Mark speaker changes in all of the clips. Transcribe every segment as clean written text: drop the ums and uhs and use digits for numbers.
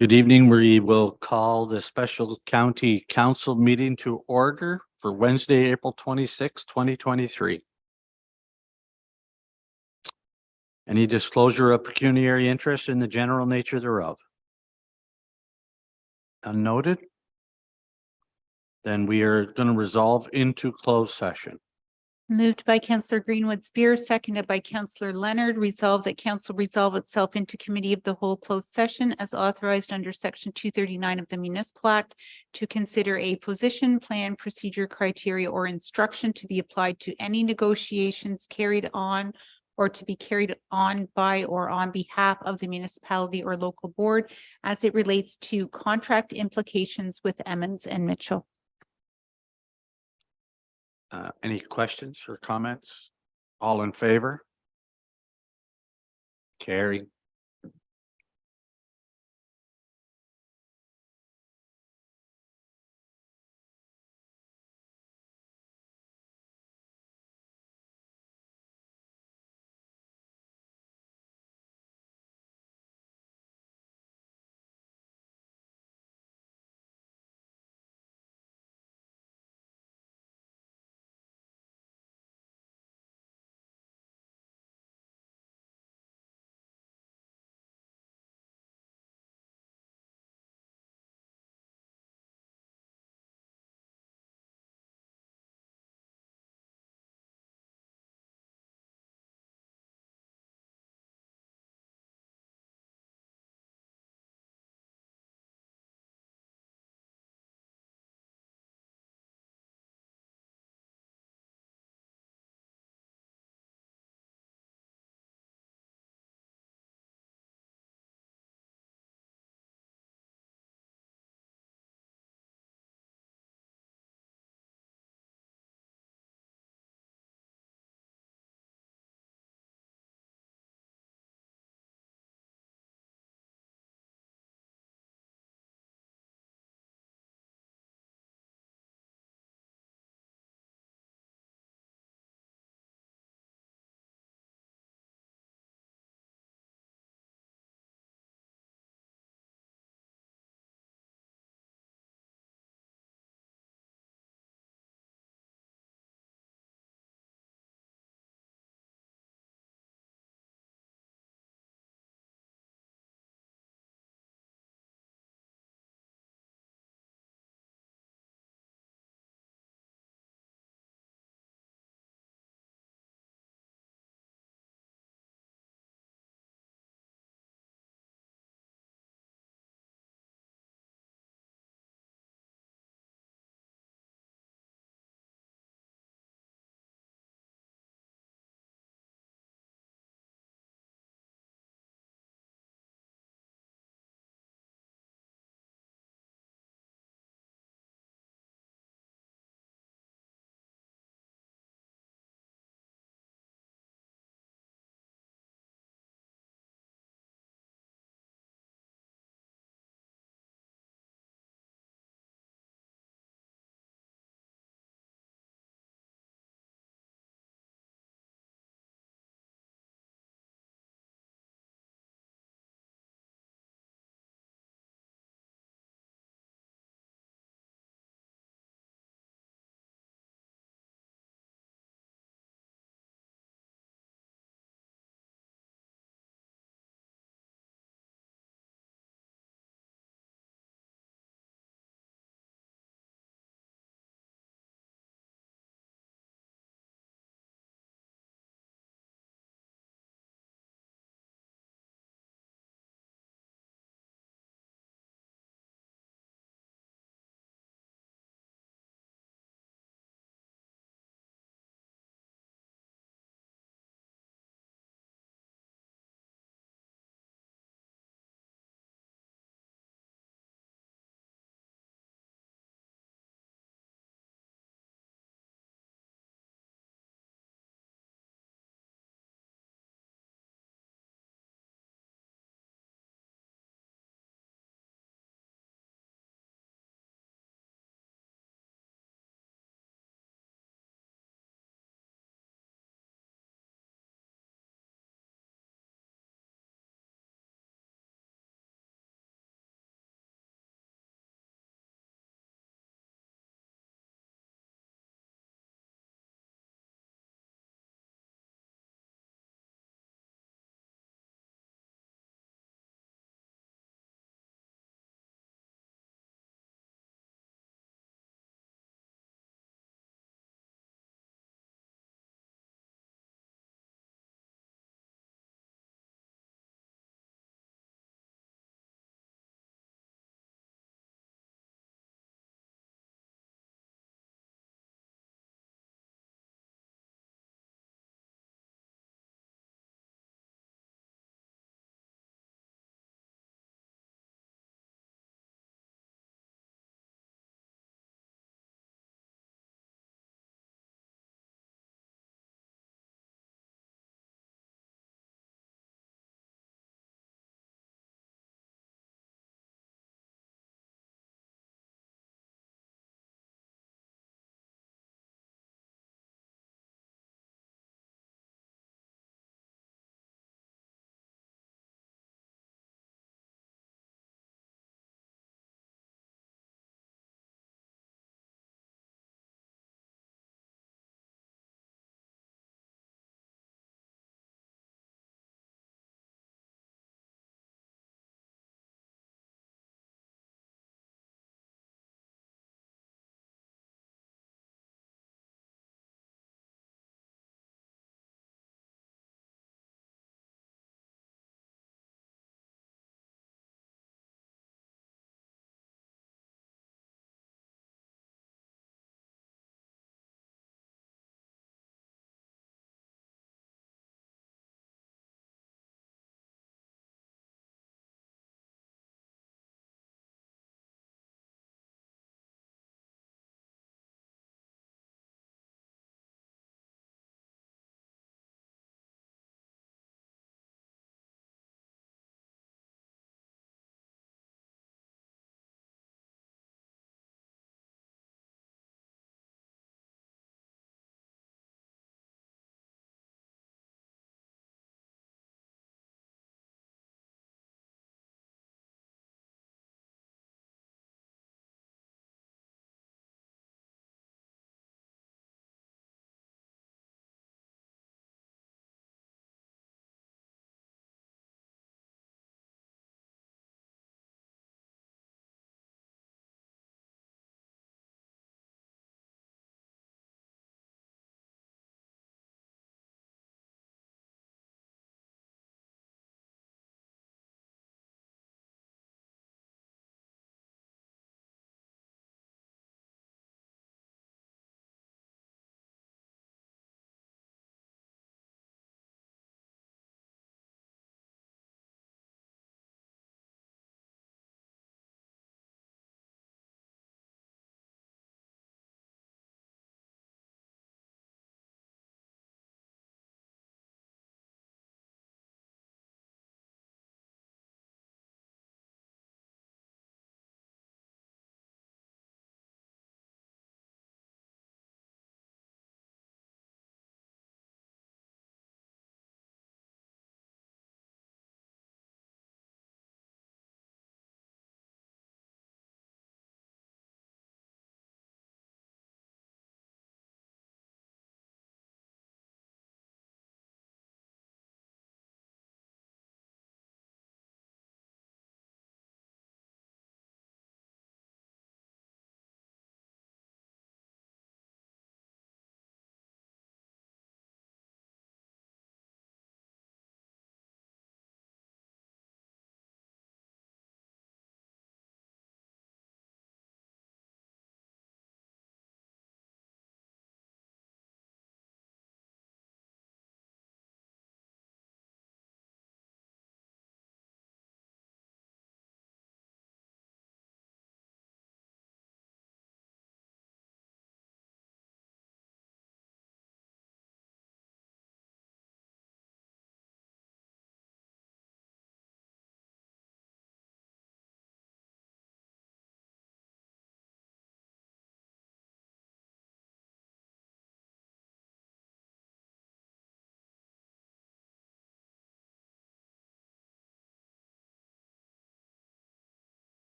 Speaker 1: Good evening. We will call the special county council meeting to order for Wednesday, April 26, 2023. Any disclosure of pecuniary interest in the general nature thereof? Unnoted? Then we are going to resolve into closed session.
Speaker 2: Moved by Counselor Greenwood Spears, seconded by Counselor Leonard. Resolved that council resolve itself into committee of the whole closed session as authorized under section 239 of the Municipal Act to consider a position, plan, procedure, criteria, or instruction to be applied to any negotiations carried on or to be carried on by or on behalf of the municipality or local board as it relates to contract implications with Emmons and Mitchell.
Speaker 1: Any questions or comments? All in favor? Carried.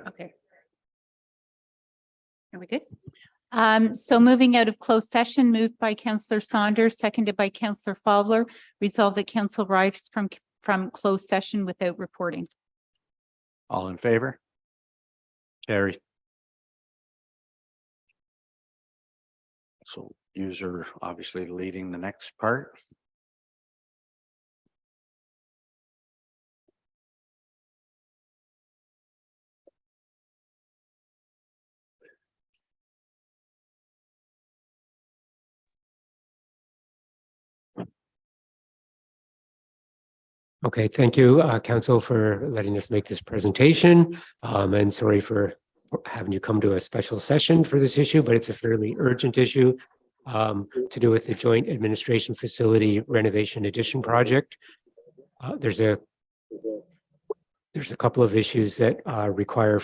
Speaker 2: Okay. Are we good? So moving out of closed session, moved by Councillor Saunders, seconded by Councillor Fowler, resolved that council rise from closed session without reporting.
Speaker 1: All in favor? Carried. So user obviously leading the next part.
Speaker 3: Okay, thank you, Council, for letting us make this presentation. And sorry for having you come to a special session for this issue, but it's a fairly urgent issue to do with the Joint Administration Facility Renovation Addition Project. There's a couple of issues that require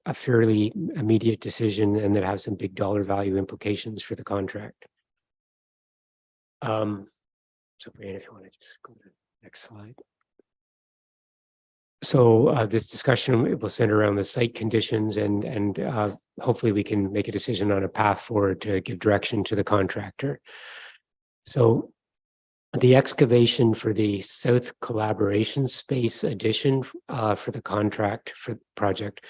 Speaker 3: a fairly immediate decision and that have some big dollar value implications for the contract. So Brian, if you want to just go to the next slide. So this discussion will center around the site conditions and hopefully we can make a decision on a path forward to give direction to the contractor. So the excavation for the South Collaboration Space addition for the contract for the project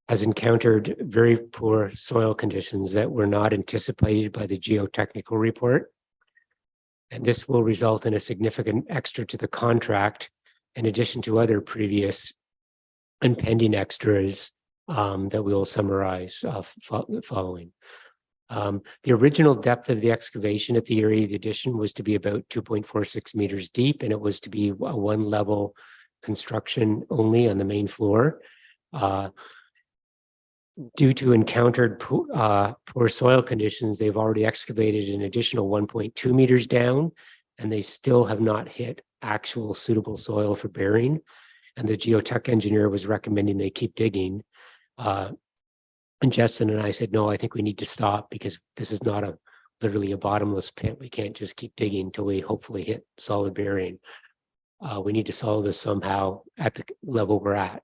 Speaker 3: has encountered very poor soil conditions that were not anticipated by the geotechnical report. And this will result in a significant extra to the contract in addition to other previous and pending extras that we will summarize following. The original depth of the excavation at the area of the addition was to be about 2.46 meters deep, and it was to be a one level construction only on the main floor. Due to encountered poor soil conditions, they've already excavated an additional 1.2 meters down, and they still have not hit actual suitable soil for bearing. And the geotech engineer was recommending they keep digging. And Justin and I said, no, I think we need to stop because this is not literally a bottomless pit. We can't just keep digging until we hopefully hit solid bearing. We need to solve this somehow at the level we're at.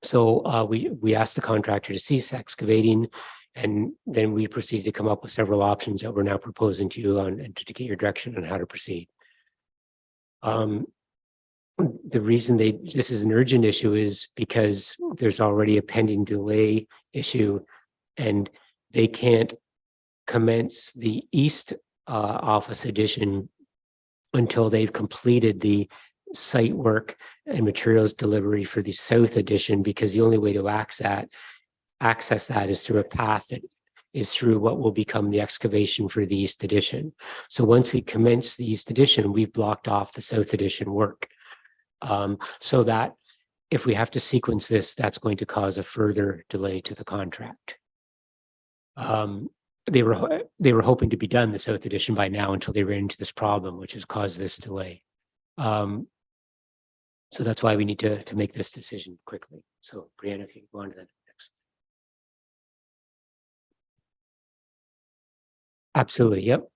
Speaker 3: So we asked the contractor to cease excavating, and then we proceeded to come up with several options that we're now proposing to you on and to get your direction on how to proceed. The reason this is an urgent issue is because there's already a pending delay issue, and they can't commence the East office addition until they've completed the site work and materials delivery for the South addition, because the only way to access that is through a path that is through what will become the excavation for the East addition. So once we commence the East addition, we've blocked off the South addition work. So that if we have to sequence this, that's going to cause a further delay to the contract. They were hoping to be done the South addition by now until they ran into this problem, which has caused this delay. So that's why we need to make this decision quickly. So Brianna, if you go on to the next. Absolutely, yep.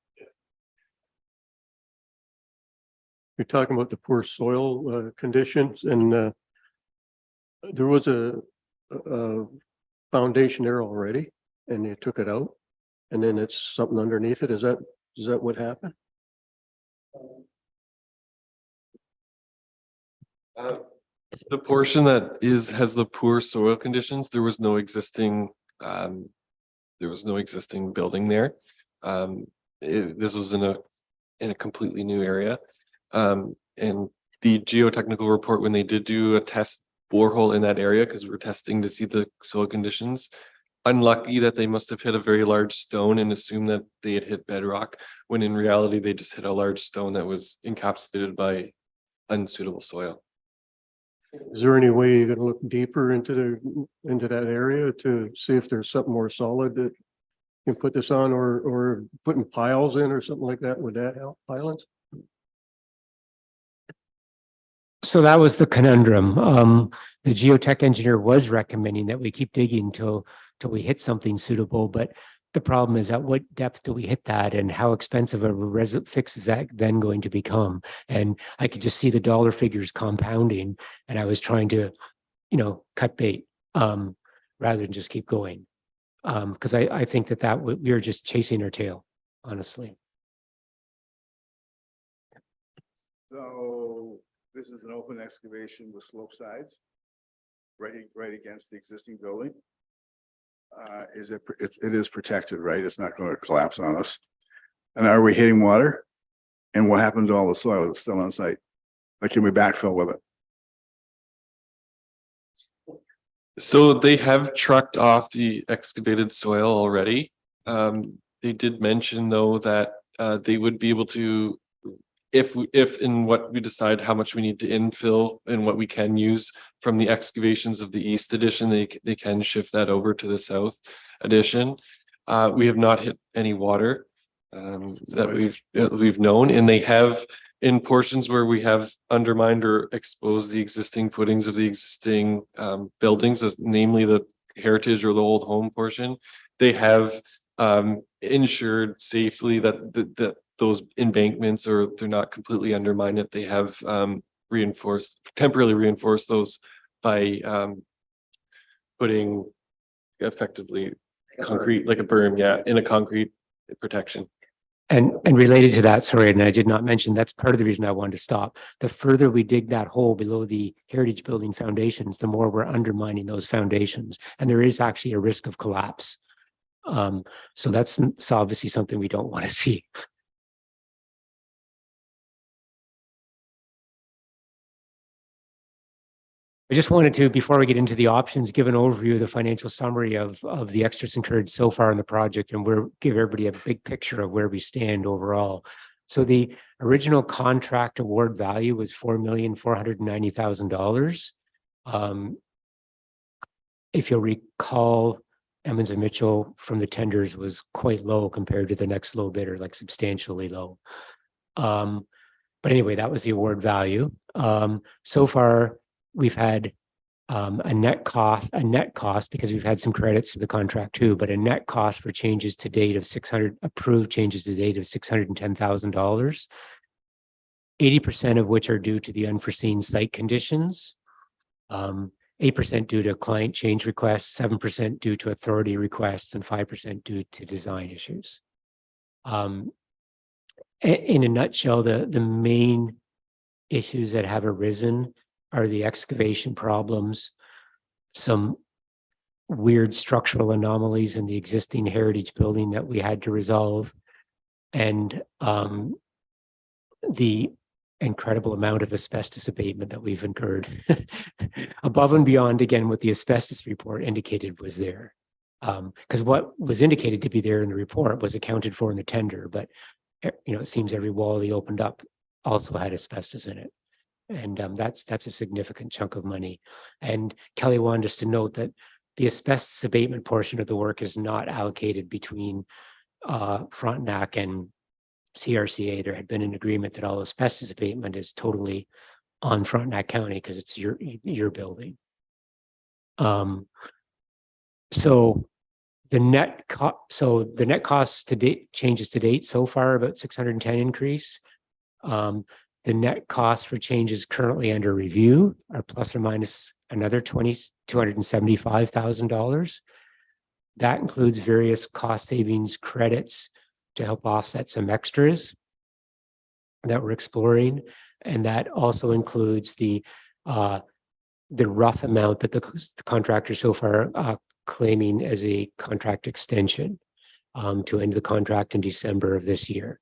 Speaker 4: You're talking about the poor soil conditions, and there was a foundation there already and you took it out and then it's something underneath it. Is that what happened?
Speaker 5: The portion that has the poor soil conditions, there was no existing building there. This was in a completely new area. And the geotechnical report, when they did do a test borehole in that area, because we were testing to see the soil conditions, unlucky that they must have hit a very large stone and assumed that they had hit bedrock, when in reality they just hit a large stone that was encapsulated by unsuitable soil.
Speaker 4: Is there any way you're gonna look deeper into that area to see if there's something more solid that you can put this on, or putting piles in or something like that? Would that help? Pilings?
Speaker 3: So that was the conundrum. The geotech engineer was recommending that we keep digging till we hit something suitable, but the problem is at what depth do we hit that, and how expensive of a fix is that then going to become? And I could just see the dollar figures compounding, and I was trying to, cut bait rather than just keep going. Because I think that we were just chasing our tail, honestly.
Speaker 6: So this is an open excavation with slope sides, right against the existing building. It is protected, right? It's not going to collapse on us. And are we hitting water? And what happens to all the soil that's still on site? Like, can we backfill with it?
Speaker 5: So they have trucked off the excavated soil already. They did mention though that they would be able to, if in what we decide how much we need to infill and what we can use from the excavations of the east addition, they can shift that over to the south addition. We have not hit any water that we've known, and they have, in portions where we have undermined or exposed the existing footings of the existing buildings, as namely the heritage or the old home portion, they have ensured safely that those embankments, or they're not completely undermined, it they have temporarily reinforced those by putting effectively concrete, like a berm, in a concrete protection.
Speaker 3: And related to that, sorry, and I did not mention, that's part of the reason I wanted to stop. The further we dig that hole below the heritage building foundations, the more we're undermining those foundations. And there is actually a risk of collapse. So that's obviously something we don't want to see. I just wanted to, before we get into the options, give an overview of the financial summary of the extras incurred so far in the project, and give everybody a big picture of where we stand overall. So the original contract award value was $4,490,000. If you'll recall, Emmons and Mitchell from the tenders was quite low compared to the next low bidder, like substantially low. But anyway, that was the award value. So far, we've had a net cost because we've had some credits to the contract too, but a net cost for changes to date of approved changes to date of $610,000, 80% of which are due to the unforeseen site conditions, 8% due to client change requests, 7% due to authority requests, and 5% due to design issues. In a nutshell, the main issues that have arisen are the excavation problems, some weird structural anomalies in the existing heritage building that we had to resolve, and the incredible amount of asbestos abatement that we've incurred above and beyond, again, what the asbestos report indicated was there. Because what was indicated to be there in the report was accounted for in the tender, but it seems every wall they opened up also had asbestos in it. And that's a significant chunk of money. And Kelly wanted us to note that the asbestos abatement portion of the work is not allocated between Frontenac and CRCA. There had been an agreement that all asbestos abatement is totally on Frontenac County because it's your building. So the net costs to date, changes to date so far, about 610 increase. The net cost for changes currently under review are plus or minus another $275,000. That includes various cost savings credits to help offset some extras that we're exploring. And that also includes the rough amount that the contractor so far claiming as a contract extension to end the contract in December of this year.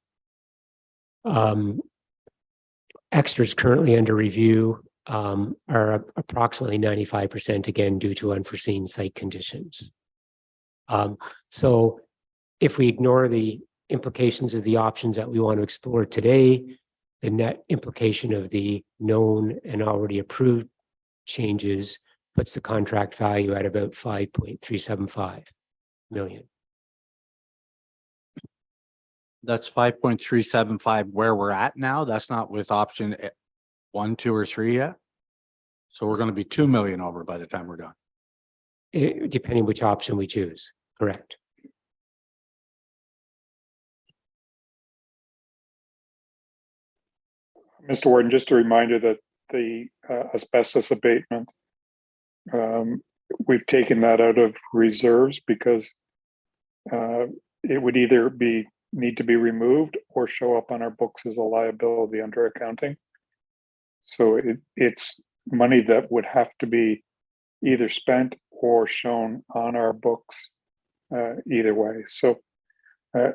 Speaker 3: Extras currently under review are approximately 95%, again, due to unforeseen site conditions. So if we ignore the implications of the options that we want to explore today, the net implication of the known and already approved changes puts the contract value at about 5.375 million.
Speaker 1: That's 5.375 where we're at now. That's not with option 1, 2, or 3 yet. So we're going to be 2 million over by the time we're done.
Speaker 3: Depending which option we choose, correct.
Speaker 7: Mr. Warden, just a reminder that the asbestos abatement, we've taken that out of reserves because it would either need to be removed or show up on our books as a liability under accounting. So it's money that would have to be either spent or shown on our books either way. So I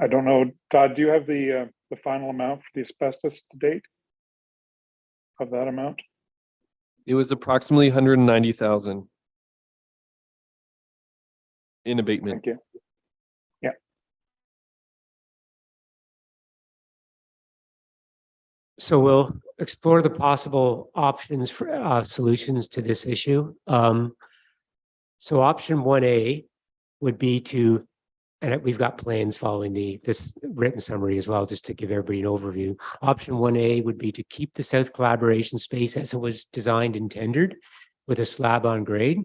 Speaker 7: don't know, Todd, do you have the final amount for the asbestos to date of that amount?
Speaker 5: It was approximately 190,000 in abatement.
Speaker 7: Thank you. Yeah.
Speaker 3: So we'll explore the possible options for solutions to this issue. So option 1A would be to, and we've got plans following this written summary as well, just to give everybody an overview. Option 1A would be to keep the south collaboration space as it was designed and tendered with a slab on grade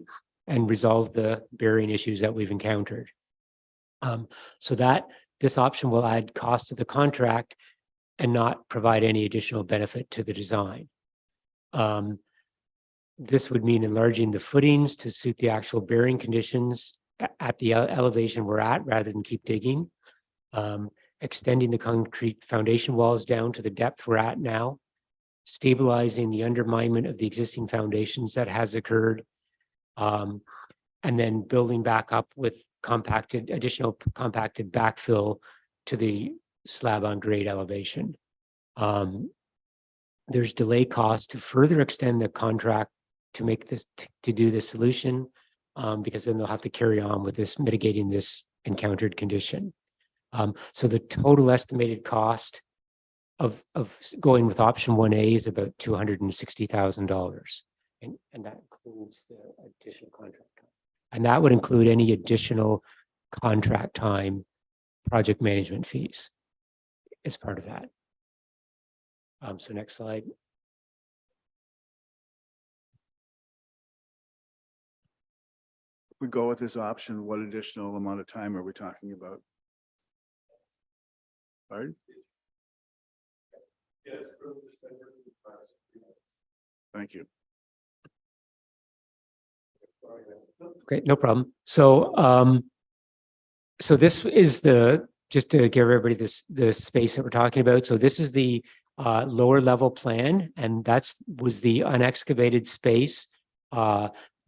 Speaker 3: and resolve the bearing issues that we've encountered. So that this option will add cost to the contract and not provide any additional benefit to the design. This would mean enlarging the footings to suit the actual bearing conditions at the elevation we're at rather than keep digging, extending the concrete foundation walls down to the depth we're at now, stabilizing the underminement of the existing foundations that has occurred, and then building back up with additional compacted backfill to the slab on grade elevation. There's delay costs to further extend the contract to make this, to do this solution, because then they'll have to carry on with this, mitigating this encountered condition. So the total estimated cost of going with option 1A is about $260,000. And that includes the additional contract time. And that would include any additional contract time, project management fees as part of that. So next slide.
Speaker 6: If we go with this option, what additional amount of time are we talking about? Pardon?
Speaker 5: Yes.
Speaker 6: Thank you.
Speaker 3: Okay, no problem. So, so this is just to give everybody the space that we're talking about. So this is the lower level plan, and was the unexcavated space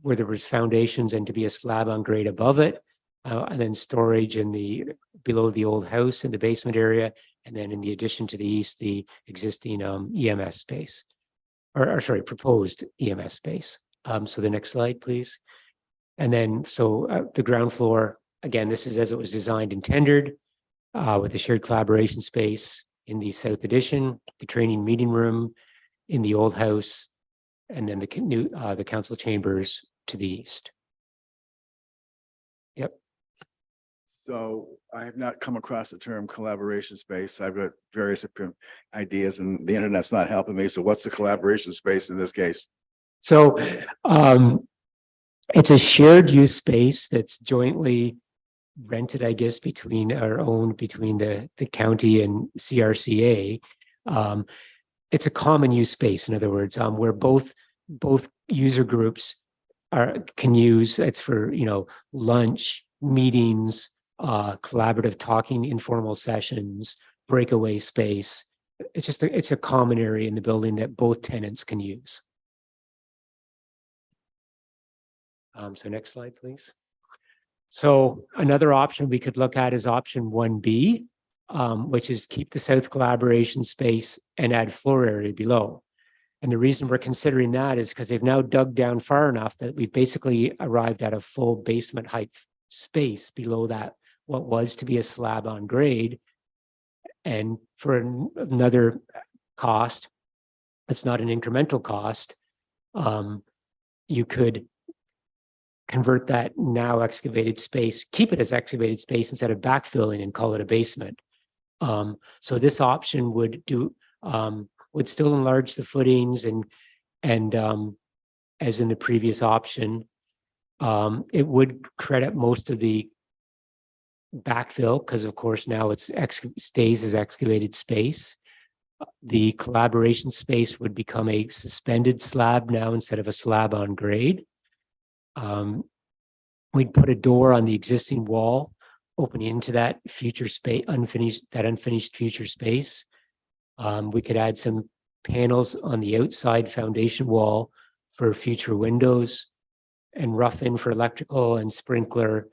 Speaker 3: where there was foundations and to be a slab on grade above it, and then storage in below the old house in the basement area, and then in the addition to the east, the existing EMS space, or sorry, proposed EMS space. So the next slide, please. And then, so the ground floor, again, this is as it was designed and tendered, with the shared collaboration space in the south addition, the training meeting room in the old house, and then the council chambers to the east. Yep.
Speaker 6: So I have not come across the term collaboration space. I've got various ideas and the internet's not helping me. So what's the collaboration space in this case?
Speaker 3: So it's a shared use space that's jointly rented, I guess, between the county and CRCA. It's a common use space, in other words, where both user groups can use. It's for, lunch, meetings, collaborative talking, informal sessions, breakaway space. It's a common area in the building that both tenants can use. So next slide, please. So another option we could look at is option 1B, which is keep the south collaboration space and add floor area below. And the reason we're considering that is because they've now dug down far enough that we've basically arrived at a full basement height space below that, what was to be a slab on grade. And for another cost, it's not an incremental cost, you could convert that now excavated space, keep it as excavated space instead of backfilling and call it a basement. So this option would still enlarge the footings and as in the previous option, it would credit most of the backfill because of course now it's stays as excavated space. The collaboration space would become a suspended slab now instead of a slab on grade. We'd put a door on the existing wall opening into that future space, unfinished future space. We could add some panels on the outside foundation wall for future windows and rough in for electrical and sprinkler,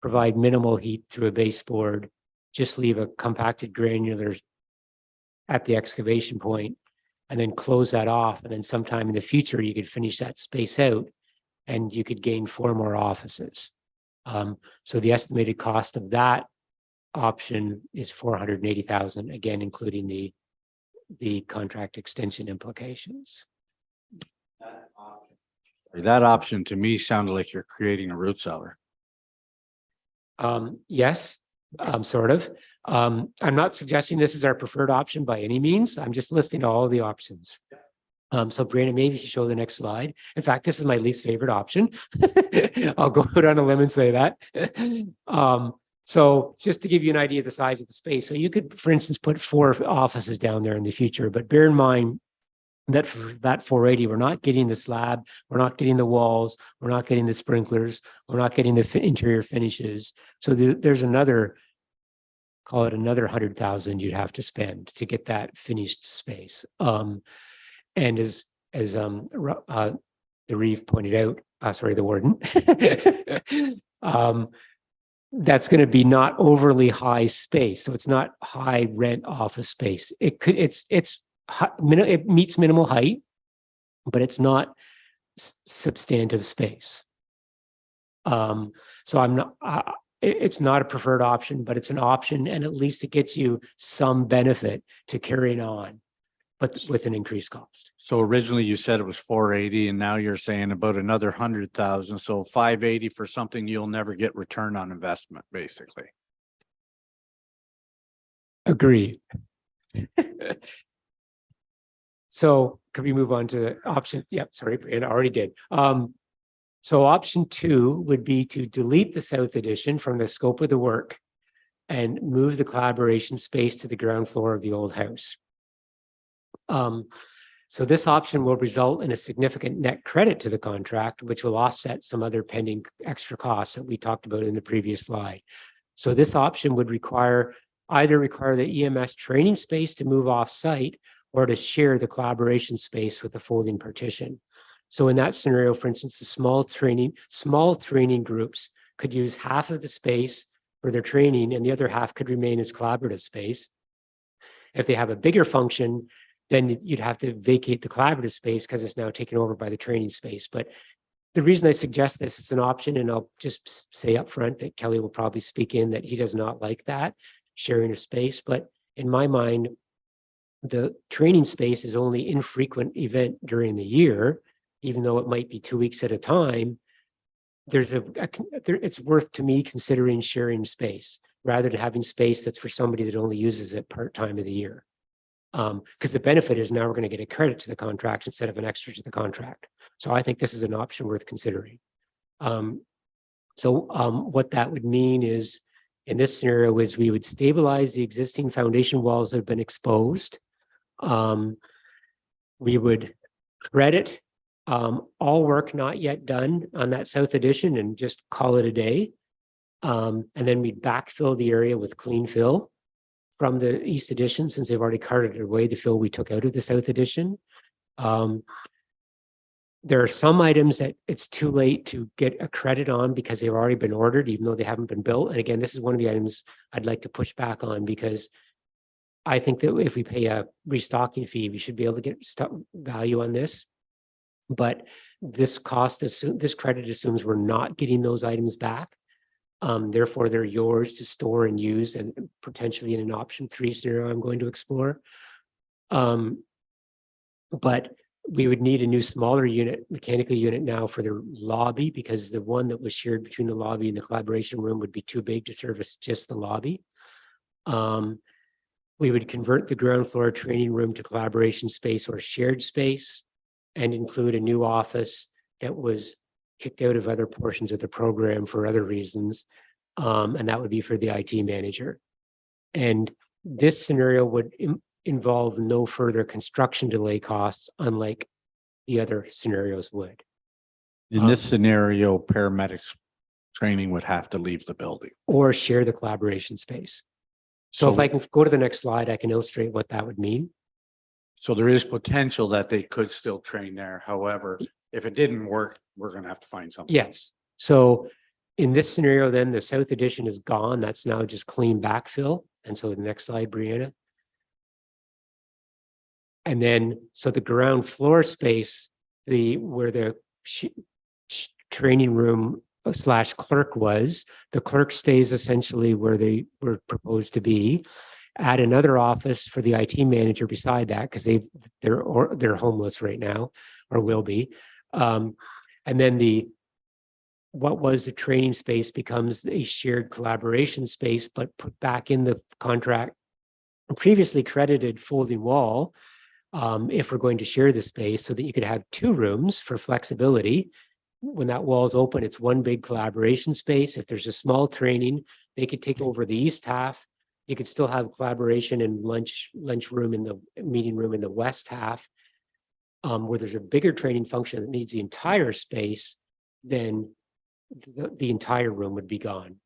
Speaker 3: provide minimal heat through a baseboard, just leave a compacted granular at the excavation point and then close that off. And then sometime in the future, you could finish that space out and you could gain 4 more offices. So the estimated cost of that option is $480,000, again, including the contract extension implications.
Speaker 1: That option to me sounded like you're creating a root cellar.
Speaker 3: Yes, sort of. I'm not suggesting this is our preferred option by any means. I'm just listing all of the options. So Brandon, maybe you should show the next slide. In fact, this is my least favorite option. I'll go out on a limb and say that. So just to give you an idea of the size of the space. So you could, for instance, put 4 offices down there in the future, but bear in mind that for that 480, we're not getting the slab, we're not getting the walls, we're not getting the sprinklers, we're not getting the interior finishes. So there's another, call it another 100,000 you'd have to spend to get that finished space. And as the Reeve pointed out, the warden, that's going to be not overly high space. So it's not high rent office space. It meets minimal height, but it's not substantive space. So it's not a preferred option, but it's an option, and at least it gets you some benefit to carrying on, but with an increased cost.
Speaker 1: So originally you said it was 480 and now you're saying about another 100,000. So 580 for something you'll never get return on investment, basically.
Speaker 3: Agreed. So can we move on to option? Yep, sorry, Brian, I already did. So option 2 would be to delete the south addition from the scope of the work and move the collaboration space to the ground floor of the old house. So this option will result in a significant net credit to the contract, which will offset some other pending extra costs that we talked about in the previous slide. So this option would either require the EMS training space to move off-site or to share the collaboration space with the folding partition. So in that scenario, for instance, the small training groups could use half of the space for their training and the other half could remain as collaborative space. If they have a bigger function, then you'd have to vacate the collaborative space because it's now taken over by the training space. But the reason I suggest this is an option, and I'll just say up front that Kelly will probably speak in that he does not like that, sharing a space. But in my mind, the training space is only an infrequent event during the year, even though it might be 2 weeks at a time. It's worth to me considering sharing space rather than having space that's for somebody that only uses it part-time of the year. Because the benefit is now we're going to get a credit to the contract instead of an extra to the contract. So I think this is an option worth considering. What that would mean is, in this scenario, is we would stabilize the existing foundation walls that have been exposed. We would credit all work not yet done on that south addition and just call it a day. And then we'd backfill the area with clean fill from the east addition, since they've already carted away the fill we took out of the south addition. There are some items that it's too late to get a credit on because they've already been ordered, even though they haven't been built. And again, this is one of the items I'd like to push back on, because I think that if we pay a restocking fee, we should be able to get value on this. But this this credit assumes we're not getting those items back. Therefore, they're yours to store and use, and potentially in an option 3 scenario I'm going to explore. But we would need a new smaller unit, mechanical unit now for the lobby, because the one that was shared between the lobby and the collaboration room would be too big to service just the lobby. We would convert the ground floor training room to collaboration space or shared space, and include a new office that was kicked out of other portions of the program for other reasons. And that would be for the IT manager. And this scenario would involve no further construction delay costs, unlike the other scenarios would.
Speaker 1: In this scenario, paramedics training would have to leave the building.
Speaker 3: Or share the collaboration space. So if I can go to the next slide, I can illustrate what that would mean.
Speaker 1: So there is potential that they could still train there. However, if it didn't work, we're going to have to find something.
Speaker 3: Yes. So in this scenario, then the south addition is gone. That's now just clean backfill. And so the next slide, Brianna. And then, so the ground floor space, where the training room / clerk was, the clerk stays essentially where they were proposed to be. Add another office for the IT manager beside that, because they're homeless right now, or will be. And then what was the training space becomes a shared collaboration space, but put back in the contract, previously credited folding wall, if we're going to share the space, so that you could have 2 rooms for flexibility. When that wall is open, it's one big collaboration space. If there's a small training, they could take over the east half. You could still have collaboration and lunch room in the meeting room in the west half. Where there's a bigger training function that needs the entire space, then the entire room would be gone.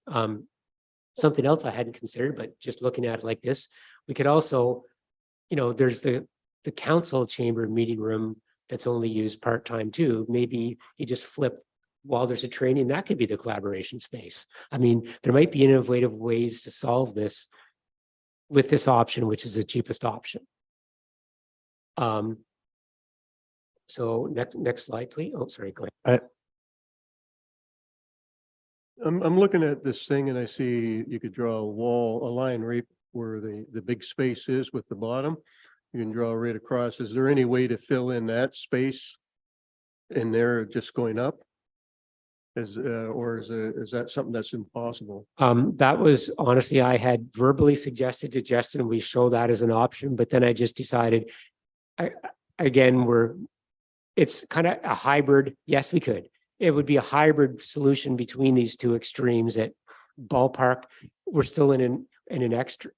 Speaker 3: Something else I hadn't considered, but just looking at it like this, we could also, there's the council chamber meeting room that's only used part-time too. Maybe you just flip while there's a training, that could be the collaboration space. I mean, there might be innovative ways to solve this with this option, which is the cheapest option. So next slide, please. Oh, sorry, go ahead.
Speaker 4: I'm looking at this thing and I see you could draw a line right where the big space is with the bottom. You can draw right across. Is there any way to fill in that space in there just going up? Or is that something that's impossible?
Speaker 3: That was honestly, I had verbally suggested to Justin, we show that as an option, but then I just decided, it's kind of a hybrid. Yes, we could. It would be a hybrid solution between these two extremes. At ballpark, we're still in an extra.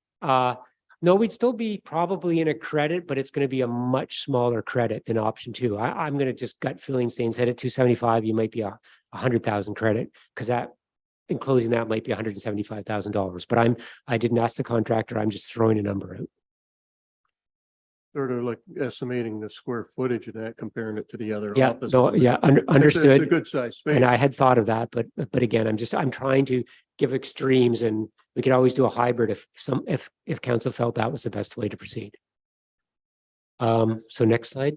Speaker 3: No, we'd still be probably in a credit, but it's going to be a much smaller credit than option 2. I'm going to just gut feeling saying, set at 275, you might be a 100,000 credit, because that enclosing that might be $175,000. But I didn't ask the contractor. I'm just throwing a number out.
Speaker 4: Sort of like estimating the square footage of that, comparing it to the other.
Speaker 3: Yeah,
Speaker 4: offices.
Speaker 3: no, yeah,
Speaker 4: It's
Speaker 3: understood.
Speaker 4: a good size space.
Speaker 3: And I had thought of that, but again, I'm trying to give extremes, and we could always do a hybrid if council felt that was the best way to proceed. So next slide.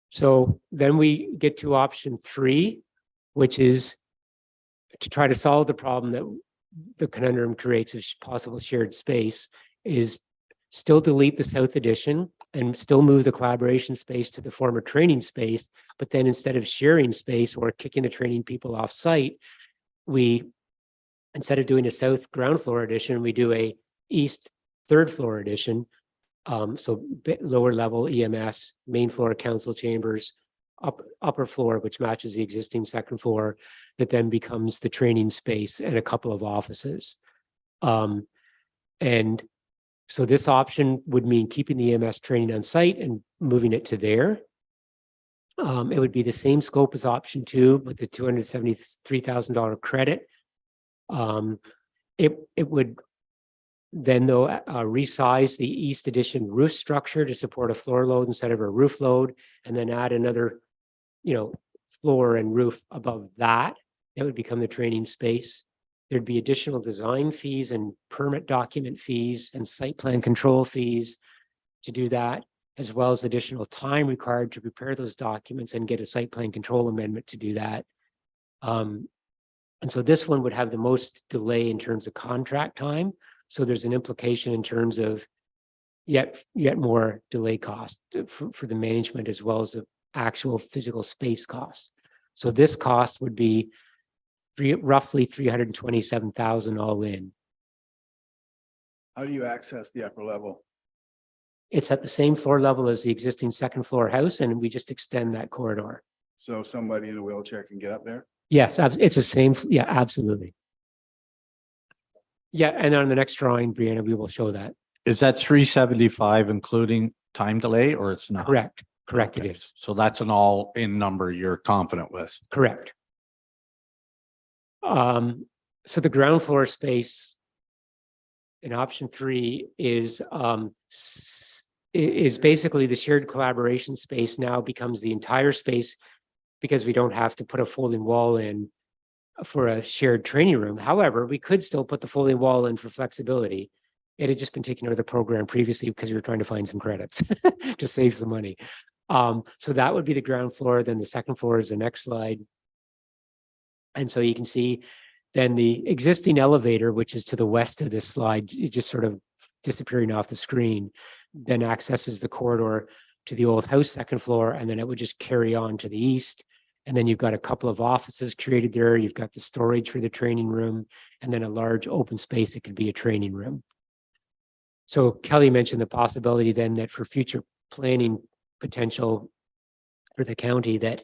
Speaker 3: So then we get to option 3, which is to try to solve the problem that the conundrum creates of possible shared space, is still delete the south addition and still move the collaboration space to the former training space. But then instead of sharing space or kicking the training people off site, instead of doing a south ground floor addition, we do a east 3rd floor addition. So lower level EMS, main floor council chambers, upper floor, which matches the existing 2nd floor, that then becomes the training space and a couple of offices. And So this option would mean keeping the EMS training on site and moving it to there. It would be the same scope as option 2 with the $273,000 credit. It would then though resize the East Addition roof structure to support a floor load instead of a roof load, and then add another, floor and roof above that. That would become the training space. There'd be additional design fees and permit document fees and site plan control fees to do that, as well as additional time required to prepare those documents and get a site plan control amendment to do that. And so this one would have the most delay in terms of contract time. So there's an implication in terms of yet more delay cost for the management as well as the actual physical space costs. So this cost would be roughly $327,000 all in.
Speaker 6: How do you access the upper level?
Speaker 3: It's at the same floor level as the existing second floor house, and we just extend that corridor.
Speaker 6: So somebody in a wheelchair can get up there?
Speaker 3: Yes, it's the same. Yeah, absolutely. Yeah, and on the next drawing, Brianna, we will show that.
Speaker 1: Is that 375 including time delay or it's not?
Speaker 3: Correct. Correct, it
Speaker 1: Okay.
Speaker 3: is.
Speaker 1: So that's an all in number you're confident with.
Speaker 3: Correct. So the ground floor space in option 3 is basically the shared collaboration space now becomes the entire space because we don't have to put a folding wall in for a shared training room. However, we could still put the folding wall in for flexibility. It had just been taken out of the program previously because we were trying to find some credits to save some money. So that would be the ground floor. Then the second floor is the next slide. And so you can see then the existing elevator, which is to the west of this slide, just sort of disappearing off the screen, then accesses the corridor to the old house second floor, and then it would just carry on to the east. And then you've got a couple of offices created there. You've got the storage for the training room, and then a large open space that could be a training room. So Kelly mentioned the possibility then that for future planning potential for the county, that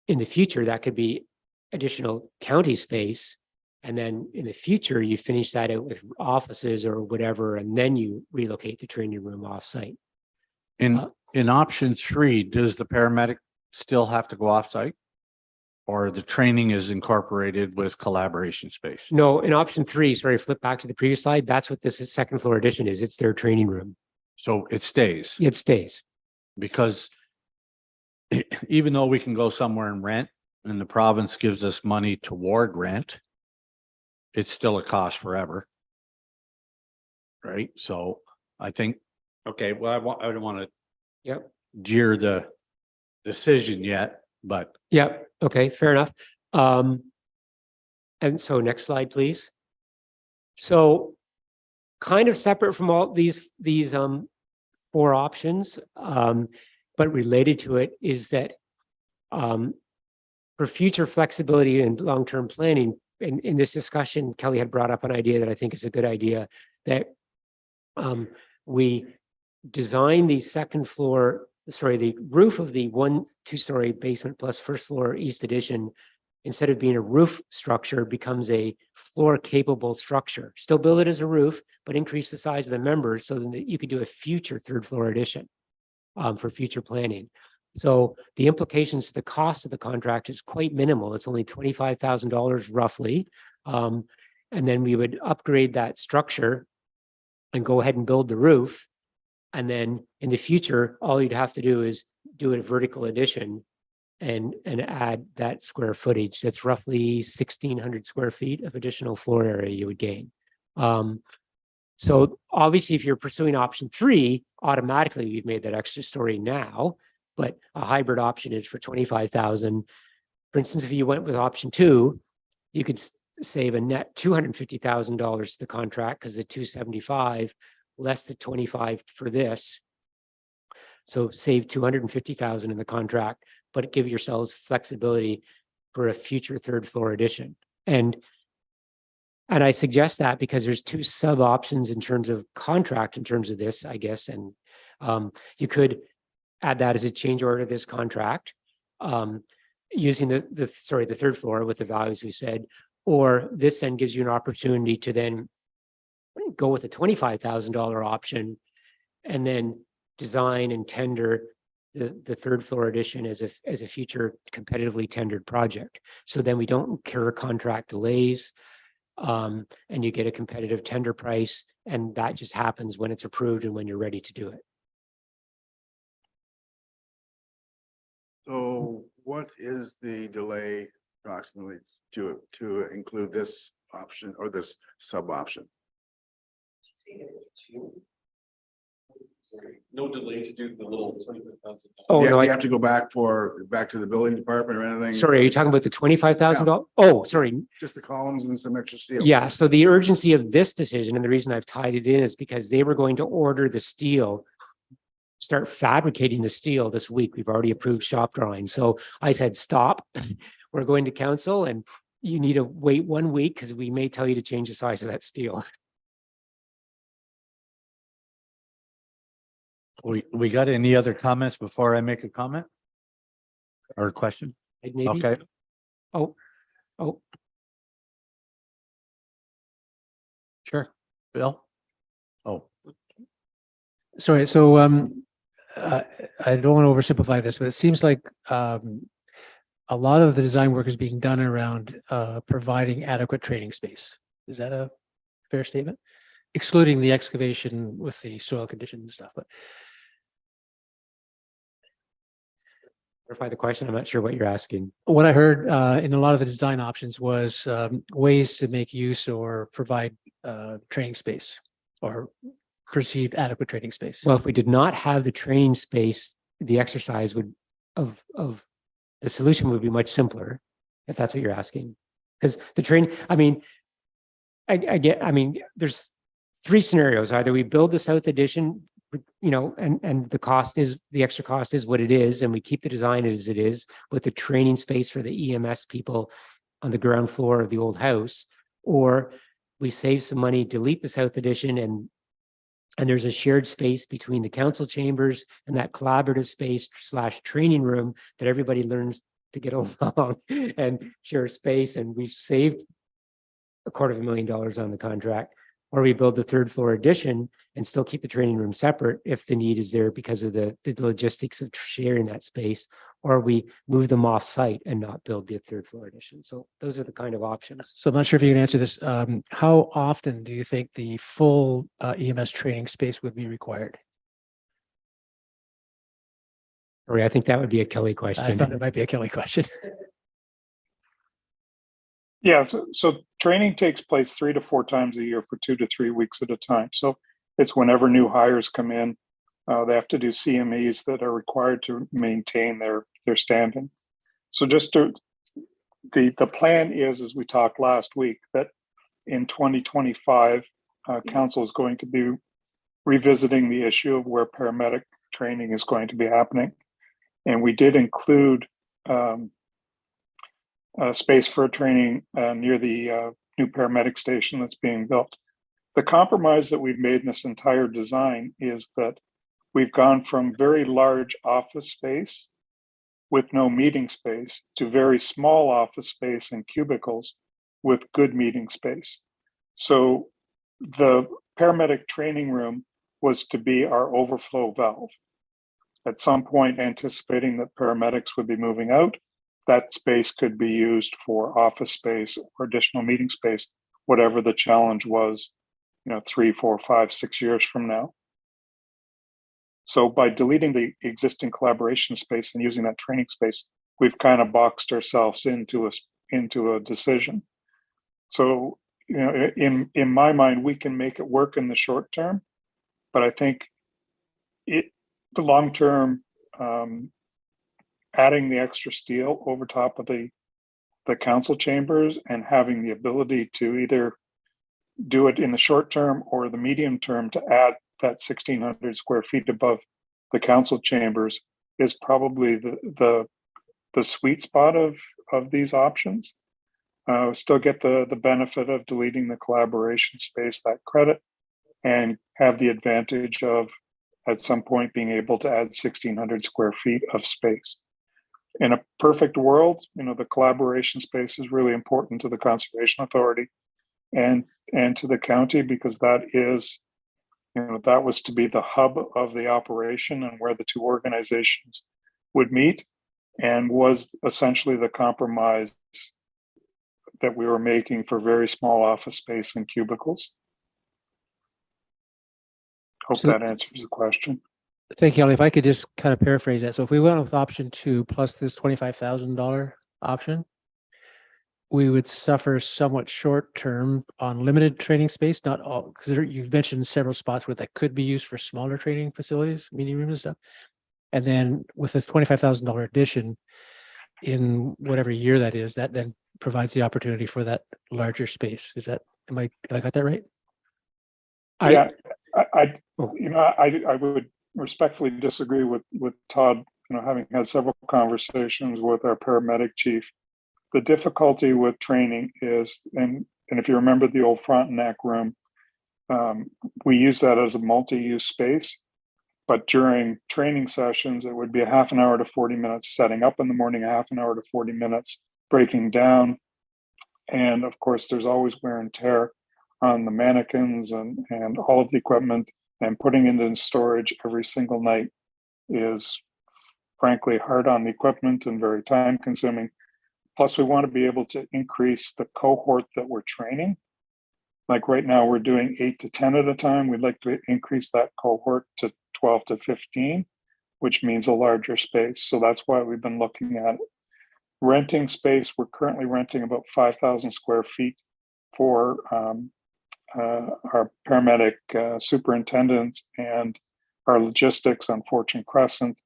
Speaker 3: in the future, that could be additional county space. And then in the future, you finish that out with offices or whatever, and then you relocate the training room offsite.
Speaker 1: In option 3, does the paramedic still have to go offsite? Or the training is incorporated with collaboration space?
Speaker 3: No, in option 3, sorry, flip back to the previous slide. That's what this is, second floor addition is. It's their training room.
Speaker 1: So it stays
Speaker 3: It stays.
Speaker 1: because even though we can go somewhere and rent and the province gives us money toward rent, it's still a cost forever. Right? So I think, okay, well, I don't want to
Speaker 3: Yep.
Speaker 1: jeer the decision yet, but
Speaker 3: Yep. Okay, fair enough. And so next slide, please. So kind of separate from all these 4 options, but related to it is that for future flexibility and long-term planning, in this discussion, Kelly had brought up an idea that I think is a good idea, that we design the the roof of the 1-2-story basement plus first floor East Addition, instead of being a roof structure, becomes a floor capable structure. Still build it as a roof, but increase the size of the members so that you could do a future 3rd floor addition for future planning. So the implications to the cost of the contract is quite minimal. It's only $25,000 roughly. And then we would upgrade that structure and go ahead and build the roof. And then in the future, all you'd have to do is do a vertical addition and add that square footage. That's roughly 1,600 square feet of additional floor area you would gain. So obviously, if you're pursuing option 3, automatically we've made that extra story now, but a hybrid option is for $25,000. For instance, if you went with option 2, you could save a net $250,000 to the contract because the $275 less the 25 for this. So save $250,000 in the contract, but give yourselves flexibility for a future 3rd floor addition. And I suggest that because there's 2 sub options in terms of contract, in terms of this, I guess. And you could add that as a change order to this contract using the 3rd floor with the values we said, or this then gives you an opportunity to then go with a $25,000 option and then design and tender the third floor addition as a future competitively tendered project. So then we don't incur contract delays, and you get a competitive tender price, and that just happens when it's approved and when you're ready to do it.
Speaker 6: So what is the delay approximately to include this option or this sub option?
Speaker 5: No delay to do the little 25,000.
Speaker 3: Oh,
Speaker 6: Yeah,
Speaker 3: no,
Speaker 6: you have to go back to the building department or anything?
Speaker 3: sorry, are you talking about the $25,000? Oh, sorry.
Speaker 6: Just the columns and some extra steel?
Speaker 3: Yeah, so the urgency of this decision, and the reason I've tied it in, is because they were going to order the steel, start fabricating the steel this week. We've already approved shop drawings. So I said, stop. We're going to council and you need to wait 1 week because we may tell you to change the size of that steel.
Speaker 1: We got any other comments before I make a comment? Or a question?
Speaker 3: Maybe.
Speaker 1: Okay.
Speaker 3: Oh,
Speaker 1: Sure. Bill? Oh,
Speaker 8: Sorry, so I don't want to oversimplify this, but it seems like a lot of the design work is being done around providing adequate training space. Is that a fair statement? Excluding the excavation with the soil conditions and stuff, but
Speaker 3: clarify the question. I'm not sure what you're asking.
Speaker 8: what I heard in a lot of the design options was ways to make use or provide training space or perceived adequate training space.
Speaker 3: Well, if we did not have the training space, the exercise of the solution would be much simpler, if that's what you're asking. Because the training, I mean, there's 3 scenarios. Either we build the south addition, and the extra cost is what it is, and we keep the design as it is with the training space for the EMS people on the ground floor of the old house, or we save some money, delete the south addition, and there's a shared space between the council chambers and that collaborative space / training room that everybody learns to get along and share space. And we've saved $250,000 on the contract. Or we build the third floor addition and still keep the training room separate if the need is there because of the logistics of sharing that space, or we move them off site and not build the third floor addition. So those are the kind of options.
Speaker 8: So I'm not sure if you can answer this. How often do you think the full EMS training space would be required?
Speaker 3: Or I think that would be a Kelly
Speaker 8: I
Speaker 3: question.
Speaker 8: thought it might be a Kelly question.
Speaker 7: Yeah, so training takes place 3 to 4 times a year for 2 to 3 weeks at a time. So it's whenever new hires come in, they have to do CMEs that are required to maintain their standing. So the plan is, as we talked last week, that in 2025, council is going to be revisiting the issue of where paramedic training is going to be happening. And we did include space for training near the new paramedic station that's being built. The compromise that we've made in this entire design is that we've gone from very large office space with no meeting space to very small office space and cubicles with good meeting space. So the paramedic training room was to be our overflow valve. At some point, anticipating that paramedics would be moving out, that space could be used for office space or additional meeting space, whatever the challenge was, 3, 4, 5, 6 years from now. So by deleting the existing collaboration space and using that training space, we've kind of boxed ourselves into a decision. So, in my mind, we can make it work in the short term, but I think the long term, adding the extra steel over top of the council chambers and having the ability to either do it in the short term or the medium term to add that 1,600 square feet above the council chambers is probably the sweet spot of these options. Still get the benefit of deleting the collaboration space, that credit, and have the advantage of at some point being able to add 1,600 square feet of space. In a perfect world, the collaboration space is really important to the Conservation Authority. and to the county, because that is, that was to be the hub of the operation and where the two organizations would meet, and was essentially the compromise that we were making for very small office space and cubicles. Hope
Speaker 8: So-
Speaker 7: that answers the question.
Speaker 8: Thank you, Ellie. If I could just kind of paraphrase that. So if we went with option 2 plus this $25,000 option, we would suffer somewhat short term on limited training space, not all, because you've mentioned several spots where that could be used for smaller training facilities, meeting rooms and stuff. And then with the $25,000 addition in whatever year that is, that then provides the opportunity for that larger space. Is that, have I got that right?
Speaker 7: Yeah, I
Speaker 3: Oh.
Speaker 7: I would respectfully disagree with Todd, having had several conversations with our paramedic chief. The difficulty with training is, and if you remember the old Frontenac room, we use that as a multi-use space, but during training sessions, it would be a half an hour to 40 minutes setting up in the morning, a half an hour to 40 minutes breaking down. And of course, there's always wear and tear on the mannequins and all of the equipment, and putting it in storage every single night is frankly hard on the equipment and very time consuming. Plus, we want to be able to increase the cohort that we're training. Like right now, we're doing 8 to 10 at a time. We'd like to increase that cohort to 12 to 15, which means a larger space. So that's why we've been looking at it. Renting space, we're currently renting about 5,000 square feet for our paramedic superintendents and our logistics on Fortune Crescent,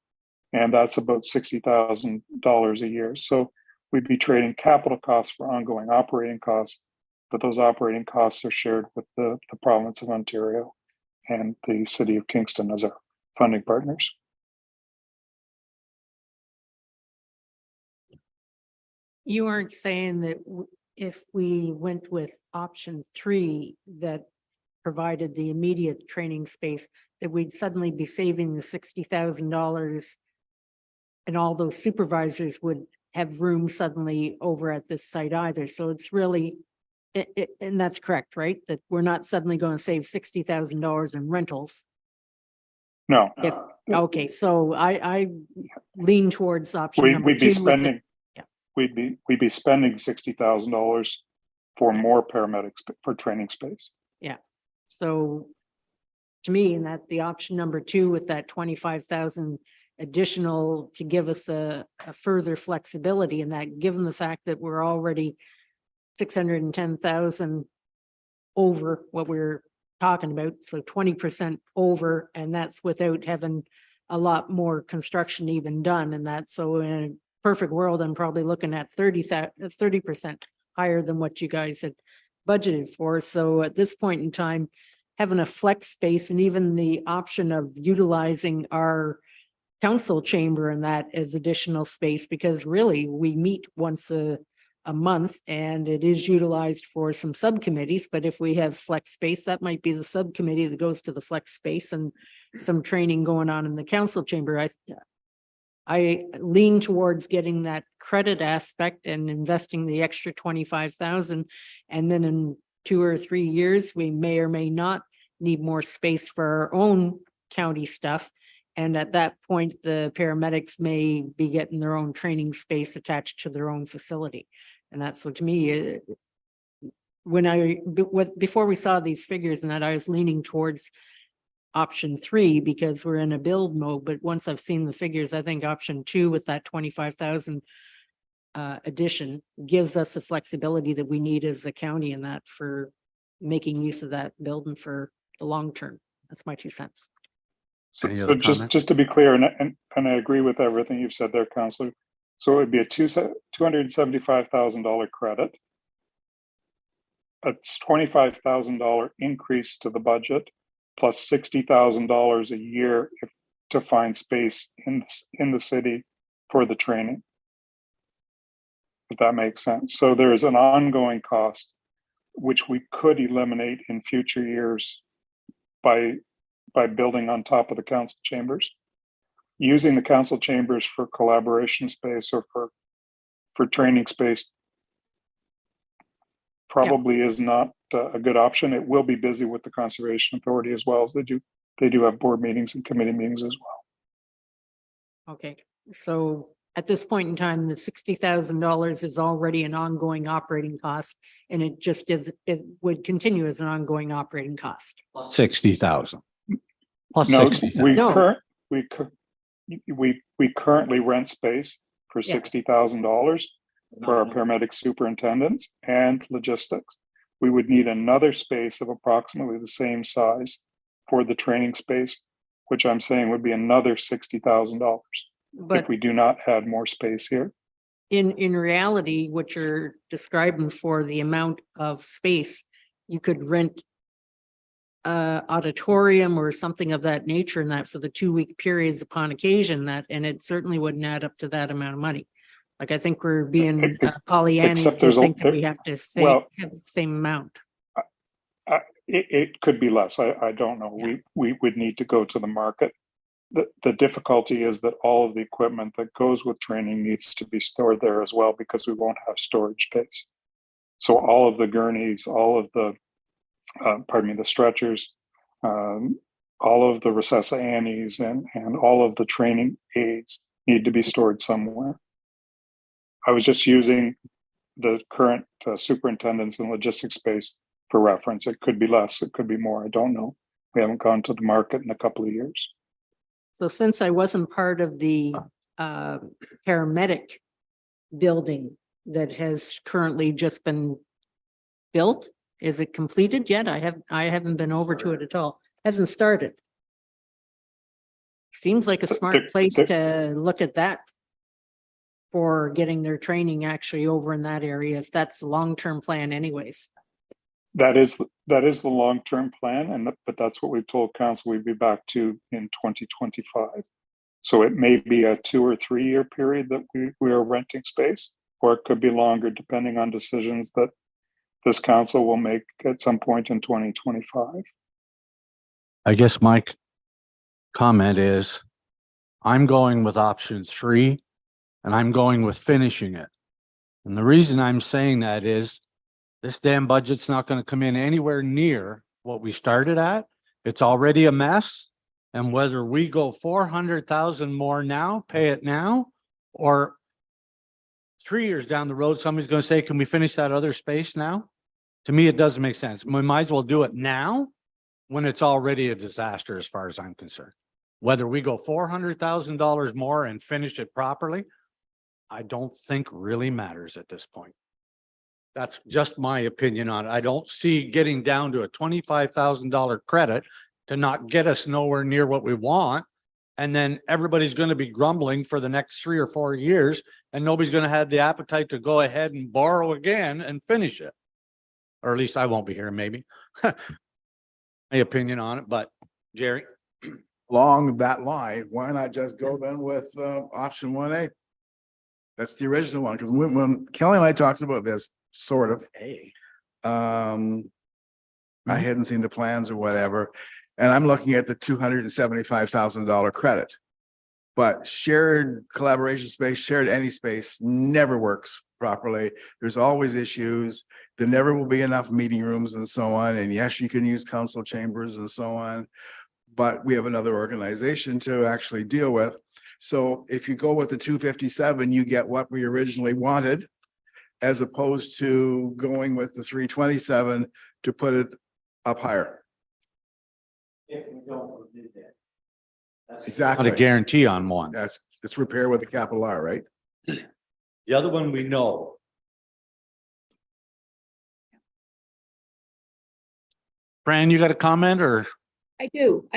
Speaker 7: and that's about $60,000 a year. So we'd be trading capital costs for ongoing operating costs, but those operating costs are shared with the province of Ontario and the city of Kingston as our funding partners.
Speaker 9: You aren't saying that if we went with option 3 that provided the immediate training space, that we'd suddenly be saving the $60,000 and all those supervisors would have room suddenly over at this site either. So it's really, and that's correct, right? That we're not suddenly going to save $60,000 in rentals.
Speaker 7: No,
Speaker 9: Okay, so I lean towards option number
Speaker 7: we'd be
Speaker 9: 2 with the-
Speaker 7: spending, we'd be spending $60,000 for more paramedics for training space.
Speaker 9: So to me, and that the option number 2 with that 25,000 additional to give us a further flexibility, and that given the fact that we're already 610,000 over what we're talking about, so 20% over, and that's without having a lot more construction even done. And that, so in a perfect world, I'm probably looking at 30% higher than what you guys had budgeted for. So at this point in time, having a flex space and even the option of utilizing our council chamber and that as additional space, because really we meet once a month and it is utilized for some subcommittees. But if we have flex space, that might be the subcommittee that goes to the flex space, and some training going on in the council chamber. I lean towards getting that credit aspect and investing the extra 25,000. And then in 2 or 3 years, we may or may not need more space for our own county stuff. And at that point, the paramedics may be getting their own training space attached to their own facility. And that's, so to me, before we saw these figures and that, I was leaning towards option 3 because we're in a build mode. But once I've seen the figures, I think option 2 with that 25,000 addition gives us the flexibility that we need as a county, and that for making use of that building for the long term. That's my 2 cents.
Speaker 1: Any
Speaker 7: So
Speaker 1: other
Speaker 7: just
Speaker 1: comments?
Speaker 7: to be clear, and I agree with everything you've said there, Councillor. So it would be a $275,000 credit, a $25,000 increase to the budget, plus $60,000 a year to find space in the city for the training. If that makes sense. So there is an ongoing cost which we could eliminate in future years by building on top of the council chambers. Using the council chambers for collaboration space or for training space probably is not a good option. It will be busy with the Conservation Authority as well, as they do have board meetings and committee meetings as well.
Speaker 9: Okay, so at this point in time, the $60,000 is already an ongoing operating cost, and it just it would continue as an ongoing operating cost.
Speaker 1: 60,000. Plus
Speaker 7: No,
Speaker 1: 60,000.
Speaker 9: No.
Speaker 7: we currently rent space for
Speaker 9: Yeah.
Speaker 7: $60,000 for our paramedic superintendents and logistics. We would need another space of approximately the same size for the training space, which I'm saying would be another $60,000
Speaker 9: But
Speaker 7: if we do not add more space here.
Speaker 9: in reality, what you're describing for the amount of space, you could rent auditorium or something of that nature, and that for the 2-week periods upon occasion, that, and it certainly wouldn't add up to that amount of money. Like, I think we're being Pollyanna
Speaker 7: Except
Speaker 9: to
Speaker 7: there's
Speaker 9: think that we have to
Speaker 7: well-
Speaker 9: have the same amount.
Speaker 7: It could be less. I don't know. We would need to go to the market. The difficulty is that all of the equipment that goes with training needs to be stored there as well, because we won't have storage space. So all of the gurneys, all of the, the stretchers, all of the recessa annies and all of the training aids need to be stored somewhere. I was just using the current superintendents and logistics space for reference. It could be less, it could be more. I don't know. We haven't gone to the market in a couple of years.
Speaker 9: So since I wasn't part of the paramedic building that has currently just been built, is it completed yet? I haven't been over to it at all. Hasn't started. Seems like a smart place to look at that for getting their training actually over in that area, if that's the long-term plan anyways.
Speaker 7: That is the long-term plan, but that's what we've told council we'd be back to in 2025. So it may be a 2 or 3 year period that we are renting space, or it could be longer, depending on decisions that this council will make at some point in 2025.
Speaker 1: I guess my comment is I'm going with option 3 and I'm going with finishing it. And the reason I'm saying that is this damn budget's not going to come in anywhere near what we started at. It's already a mess. And whether we go 400,000 more now, pay it now, or 3 years down the road, somebody's going to say, can we finish that other space now? To me, it doesn't make sense. We might as well do it now when it's already a disaster as far as I'm concerned. Whether we go $400,000 more and finish it properly, I don't think really matters at this point. That's just my opinion on it. I don't see getting down to a $25,000 credit to not get us nowhere near what we want. And then everybody's going to be grumbling for the next 3 or 4 years, and nobody's going to have the appetite to go ahead and borrow again and finish it. Or at least I won't be here, maybe. My opinion on it, but Jerry?
Speaker 6: Along that line, why not just go then with option 1A? That's the original one, because when Kelly and I talked about this, sort of, I hadn't seen the plans or whatever, and I'm looking at the $275,000 credit. But shared collaboration space, shared any space never works properly. There's always issues. There never will be enough meeting rooms and so on. And yes, you can use council chambers and so on, but we have another organization to actually deal with. So if you go with the 257, you get what we originally wanted, as opposed to going with the 327 to put it up higher.
Speaker 1: If we don't do that. Not
Speaker 6: Exactly.
Speaker 1: a guarantee on one.
Speaker 6: It's repair with a capital R, right?
Speaker 1: The other one we know. Fran, you got a comment or?
Speaker 10: I do.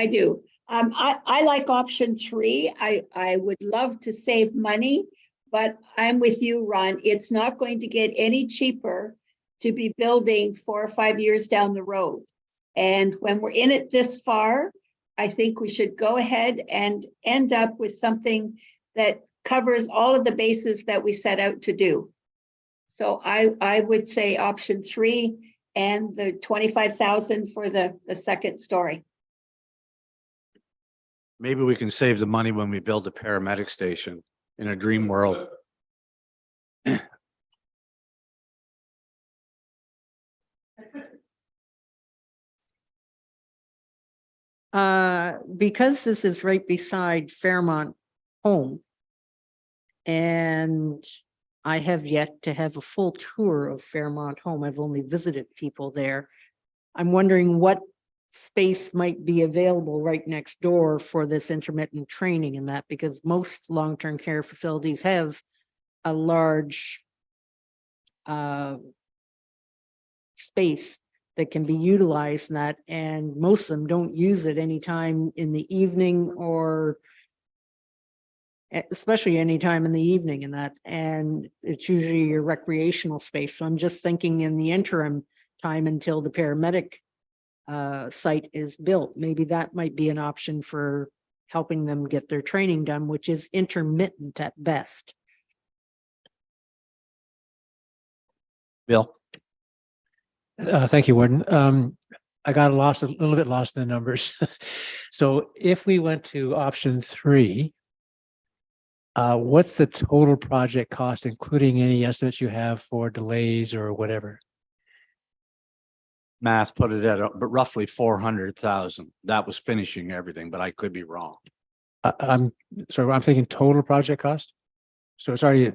Speaker 10: I like option 3. I would love to save money, but I'm with you, Ron. It's not going to get any cheaper to be building 4 or 5 years down the road. And when we're in it this far, I think we should go ahead and end up with something that covers all of the bases that we set out to do. So I would say option 3 and the 25,000 for the second story.
Speaker 1: Maybe we can save the money when we build a paramedic station in a dream world.
Speaker 9: Because this is right beside Fairmont Home. And I have yet to have a full tour of Fairmont Home. I've only visited people there. I'm wondering what space might be available right next door for this intermittent training and that, because most long-term care facilities have a large space that can be utilized in that, and most of them don't use it anytime in the evening or especially anytime in the evening in that, and it's usually your recreational space. So I'm just thinking in the interim time until the paramedic site is built, maybe that might be an option for helping them get their training done, which is intermittent at best.
Speaker 1: Bill?
Speaker 8: Thank you, Warden. I got lost, a little bit lost in the numbers. So if we went to option 3, what's the total project cost, including any estimates you have for delays or whatever?
Speaker 1: Math put it at roughly 400,000. That was finishing everything, but I could be wrong.
Speaker 8: I'm thinking total project cost. So it's already,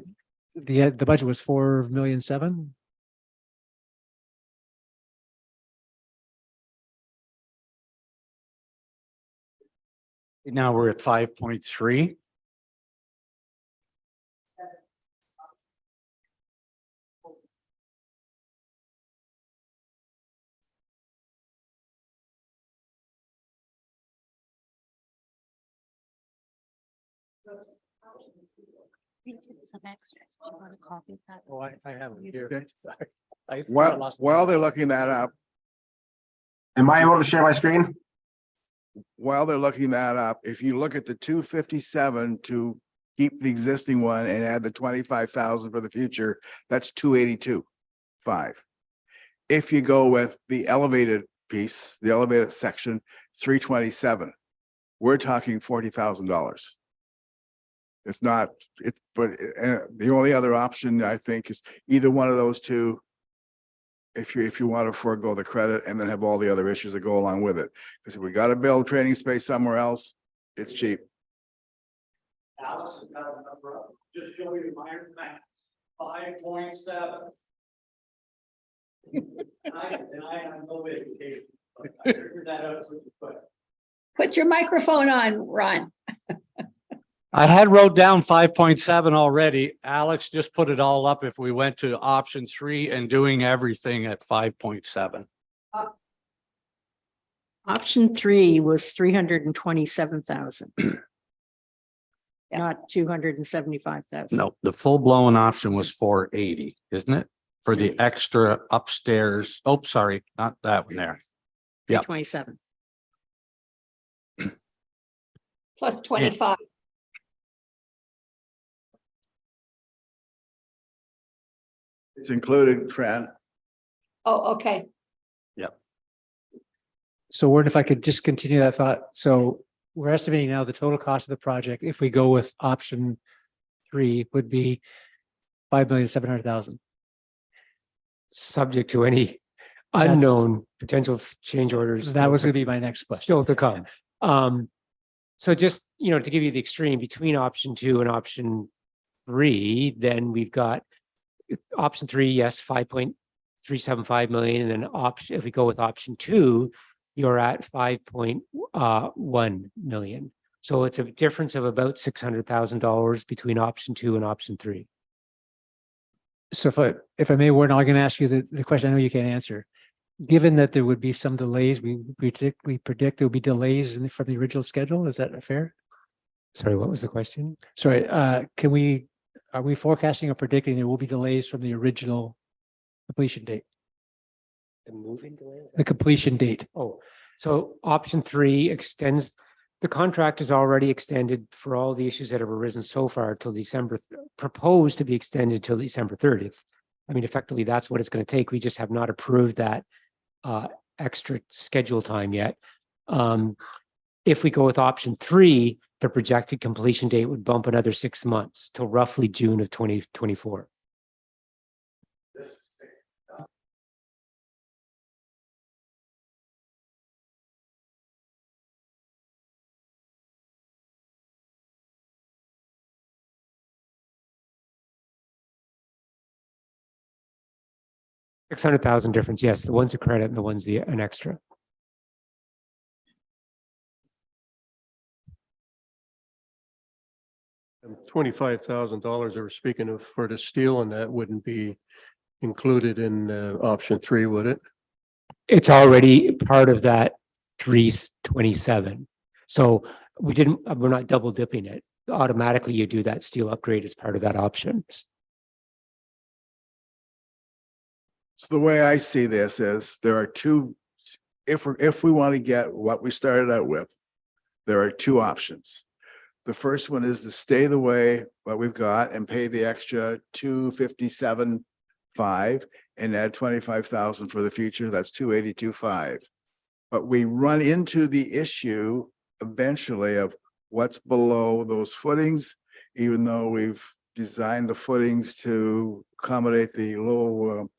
Speaker 8: the budget was 4,700,000.
Speaker 1: Now we're at 5.3.
Speaker 2: We did some extras. Do you want a copy of that?
Speaker 8: Oh, I have it here.
Speaker 6: Okay.
Speaker 8: I
Speaker 6: While,
Speaker 8: lost-
Speaker 6: while they're looking that up,
Speaker 11: Am I able to share my screen?
Speaker 6: if you look at the 257 to keep the existing one and add the 25,000 for the future, that's 282.5. If you go with the elevated piece, the elevated section, 327, we're talking $40,000. It's not, but the only other option I think is either one of those two. If you want to forego the credit and then have all the other issues that go along with it, because if we got to build training space somewhere else, it's cheap.
Speaker 1: Alex has got a number up. Just show you my math. 5.7. And I am no education, but I figured that out pretty quick.
Speaker 10: Put your microphone on, Ron.
Speaker 1: I had wrote down 5.7 already. Alex just put it all up if we went to option 3 and doing everything at 5.7.
Speaker 9: Option 3 was 327,000. Not 275,000.
Speaker 1: No, the full blown option was 480, isn't it? For the extra upstairs. Oh, sorry, not that one there. Yeah.
Speaker 9: 327.
Speaker 10: Plus 25.
Speaker 6: It's included, Fran.
Speaker 10: Oh, okay.
Speaker 8: So Warden, if I could just continue that thought. So we're estimating now the total cost of the project, if we go with option 3, would be 5,700,000.
Speaker 3: Subject to any unknown potential change orders.
Speaker 8: That was going to be my next question.
Speaker 3: Still to come. So just, to give you the extreme between option 2 and option 3, then we've got option 3, yes, 5.375 million. And then option, if we go with option 2, you're at 5.1 million. So it's a difference of about $600,000 between option 2 and option 3.
Speaker 8: So if I may, Warden, I'm going to ask you the question I know you can't answer. Given that there would be some delays, we predict there will be delays from the original schedule. Is that fair?
Speaker 3: Sorry, what was the question?
Speaker 8: Sorry, are we forecasting or predicting there will be delays from the original completion date?
Speaker 3: The moving delay?
Speaker 8: The completion date.
Speaker 3: Oh, so option 3 extends, the contract is already extended for all the issues that have arisen so far till December, proposed to be extended till December 30th. I mean, effectively, that's what it's going to take. We just have not approved that extra schedule time yet. If we go with option 3, the projected completion date would bump another 6 months till roughly June of 2024. 600,000 difference. Yes, the one's a credit and the one's an extra.
Speaker 4: $25,000 they were speaking of for the steel, and that wouldn't be included in option three, would it?
Speaker 3: It's already part of that 327. So we're not double dipping it. Automatically you do that steel upgrade as part of that option.
Speaker 6: So the way I see this is there are two, if we want to get what we started out with, there are two options. The first one is to stay the way what we've got and pay the extra 257.5 and add 25,000 for the future. That's 282.5. But we run into the issue eventually of what's below those footings, even though we've designed the footings to accommodate the low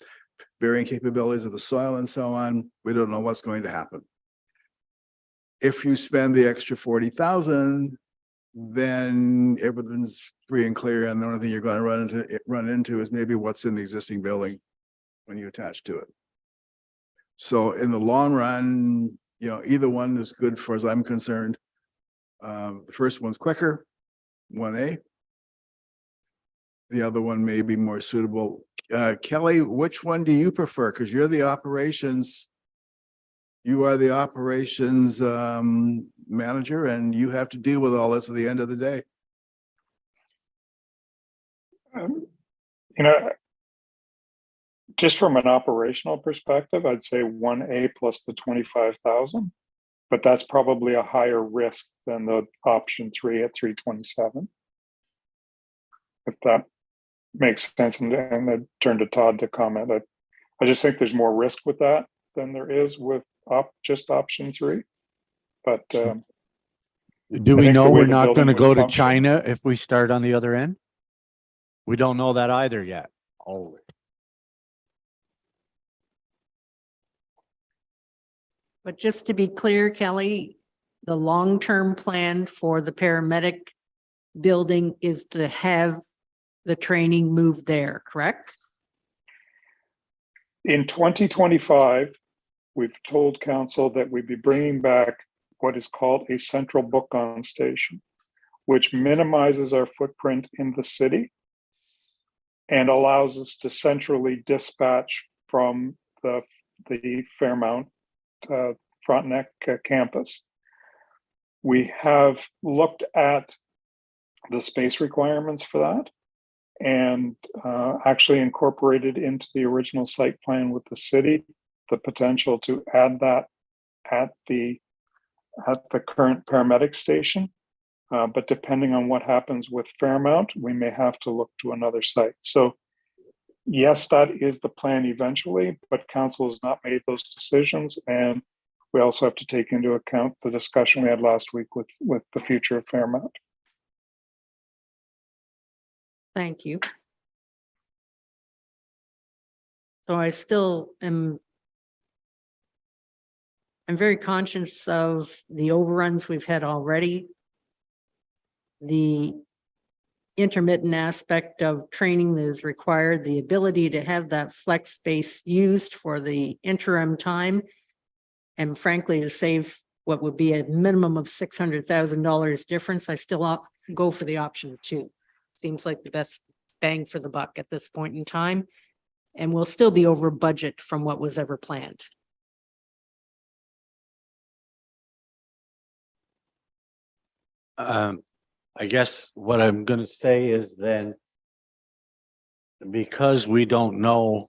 Speaker 6: bearing capabilities of the soil and so on. We don't know what's going to happen. If you spend the extra 40,000, then everything's free and clear, and the only thing you're going to run into is maybe what's in the existing building when you attach to it. So in the long run, you know, either one is good for as I'm concerned. The first one's quicker, 1A. The other one may be more suitable. Kelly, which one do you prefer? Because you're the operations. You are the operations manager, and you have to deal with all this at the end of the day.
Speaker 7: You know, just from an operational perspective, I'd say 1A plus the 25,000, but that's probably a higher risk than the option 3 at 327. If that makes sense, and I turn to Todd to comment. I just think there's more risk with that than there is with just option 3. But
Speaker 1: Do
Speaker 7: I
Speaker 1: we
Speaker 7: think
Speaker 1: know
Speaker 7: the way
Speaker 1: we're
Speaker 7: the
Speaker 1: not
Speaker 7: building
Speaker 1: going to
Speaker 7: would
Speaker 1: go to
Speaker 7: function-
Speaker 1: China if we start on the other end? We don't know that either yet. Oh,
Speaker 9: But just to be clear, Kelly, the long-term plan for the paramedic building is to have the training moved there, correct?
Speaker 7: in 2025, we've told council that we'd be bringing back what is called a central book-on station, which minimizes our footprint in the city and allows us to centrally dispatch from the Fairmount Frontenac campus. We have looked at the space requirements for that and actually incorporated into the original site plan with the city the potential to add that at the current paramedic station. But depending on what happens with Fairmount, we may have to look to another site. So yes, that is the plan eventually, but council has not made those decisions. And we also have to take into account the discussion we had last week with the future of Fairmount.
Speaker 9: Thank you. So I still am. I'm very conscious of the overruns we've had already. The intermittent aspect of training that is required, the ability to have that flex space used for the interim time. And frankly, to save what would be a minimum of $600,000 difference, I still go for the option 2. Seems like the best bang for the buck at this point in time. And we'll still be over budget from what was ever planned.
Speaker 1: I guess what I'm gonna say is then, because we don't know,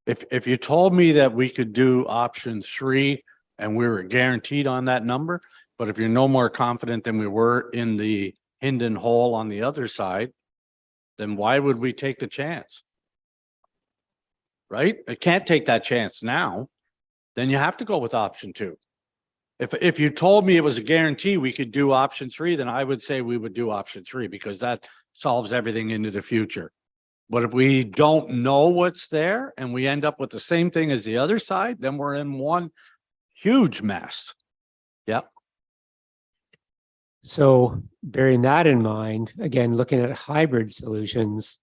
Speaker 1: if you told me that we could do option 3 and we were guaranteed on that number, but if you're no more confident than we were in the Hinden hole on the other side, then why would we take the chance? Right? I can't take that chance now. Then you have to go with option 2. If you told me it was a guarantee we could do option 3, then I would say we would do option 3 because that solves everything into the future. But if we don't know what's there and we end up with the same thing as the other side, then we're in one huge mess. Yep.
Speaker 3: So bearing that in mind, again, looking at hybrid solutions,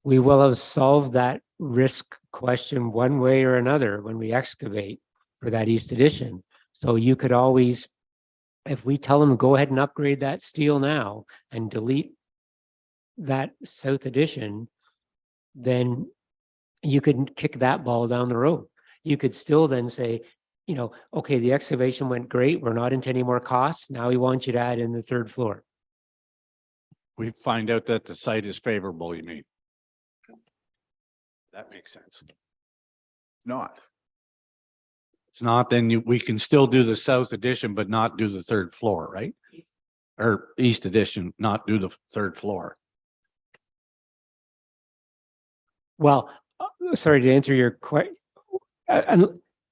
Speaker 3: we will have solved that risk question one way or another when we excavate for that east addition. So you could always, if we tell them, go ahead and upgrade that steel now and delete that south addition, then you could kick that ball down the road. You could still then say, you know, okay, the excavation went great. We're not into any more costs. Now we want you to add in the third floor.
Speaker 1: We find out that the site is favorable, you mean? That makes sense.
Speaker 6: Not.
Speaker 1: It's not, then we can still do the south addition, but not do the third floor, right? Or east addition, not do the third floor.
Speaker 3: Well, sorry to answer your question.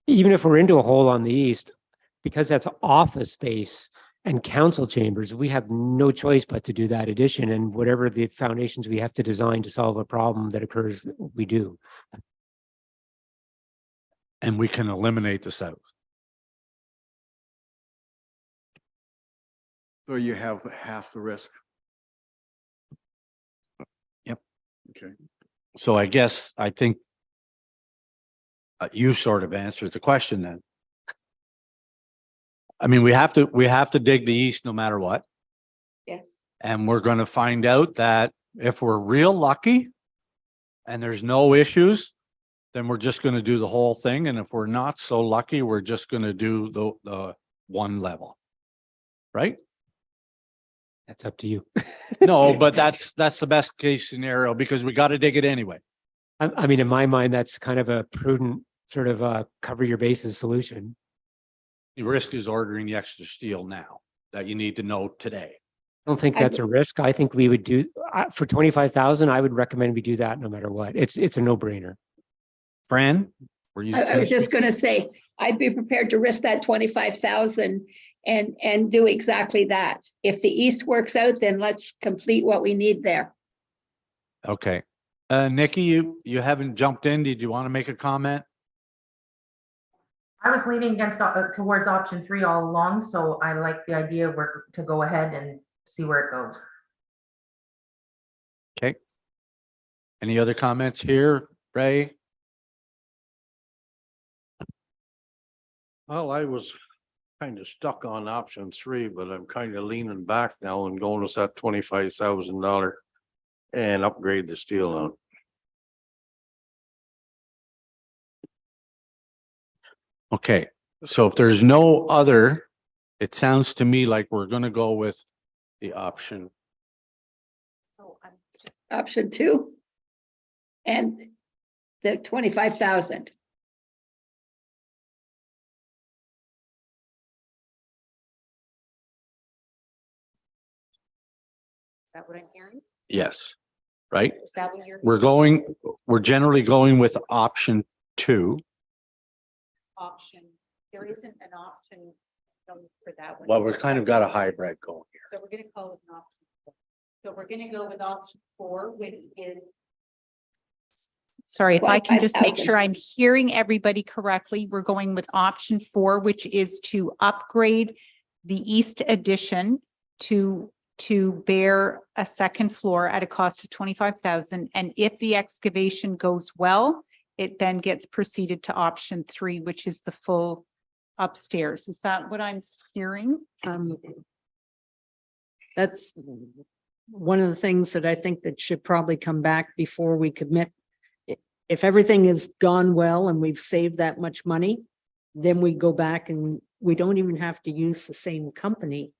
Speaker 3: Even if we're into a hole on the east, because that's office space and council chambers, we have no choice but to do that addition, and whatever the foundations we have to design to solve a problem that occurs, we do.
Speaker 1: And we can eliminate the south.
Speaker 6: So you have half the risk.
Speaker 1: Yep.
Speaker 6: Okay.
Speaker 1: So I guess, I think you sort of answered the question then. I mean, we have to dig the east no matter what.
Speaker 10: Yes.
Speaker 1: And we're going to find out that if we're real lucky and there's no issues, then we're just going to do the whole thing. And if we're not so lucky, we're just going to do the one level. Right?
Speaker 3: That's up to you.
Speaker 1: No, but that's the best case scenario because we got to dig it anyway.
Speaker 3: I mean, in my mind, that's kind of a prudent sort of cover your bases solution.
Speaker 1: The risk is ordering the extra steel now that you need to know today.
Speaker 3: I don't think that's a risk. I think we would do for 25,000. I would recommend we do that no matter what. It's a no brainer.
Speaker 1: Fran, were you?
Speaker 10: I was just gonna say, I'd be prepared to risk that 25,000 and do exactly that. If the east works out, then let's complete what we need there.
Speaker 1: Okay. Nikki, you haven't jumped in. Did you want to make a comment?
Speaker 12: I was leaning against towards option 3 all along, so I like the idea to go ahead and see where it goes.
Speaker 1: Okay. Any other comments here, Ray?
Speaker 13: Well, I was kind of stuck on option 3, but I'm kind of leaning back now and going with that $25,000 and upgrade the steel on.
Speaker 1: Okay, so if there's no other, it sounds to me like we're gonna go with the option.
Speaker 10: Option 2. And the 25,000.
Speaker 2: Is that what I'm hearing?
Speaker 1: Yes, right?
Speaker 2: Is that what you're?
Speaker 1: We're generally going with option 2.
Speaker 2: Option, there isn't an option for that one.
Speaker 1: Well, we're kind of got a hybrid going here.
Speaker 2: So we're gonna call it an option 4. So we're gonna go with option 4, which is. Sorry, if I can just make
Speaker 10: 25,000.
Speaker 2: sure I'm hearing everybody correctly, we're going with option 4, which is to upgrade the east addition to bear a second floor at a cost of 25,000. And if the excavation goes well, it then gets proceeded to option 3, which is the full upstairs. Is that what I'm hearing?
Speaker 9: That's one of the things that I think that should probably come back before we commit. If everything has gone well and we've saved that much money, then we go back and we don't even have to use the same company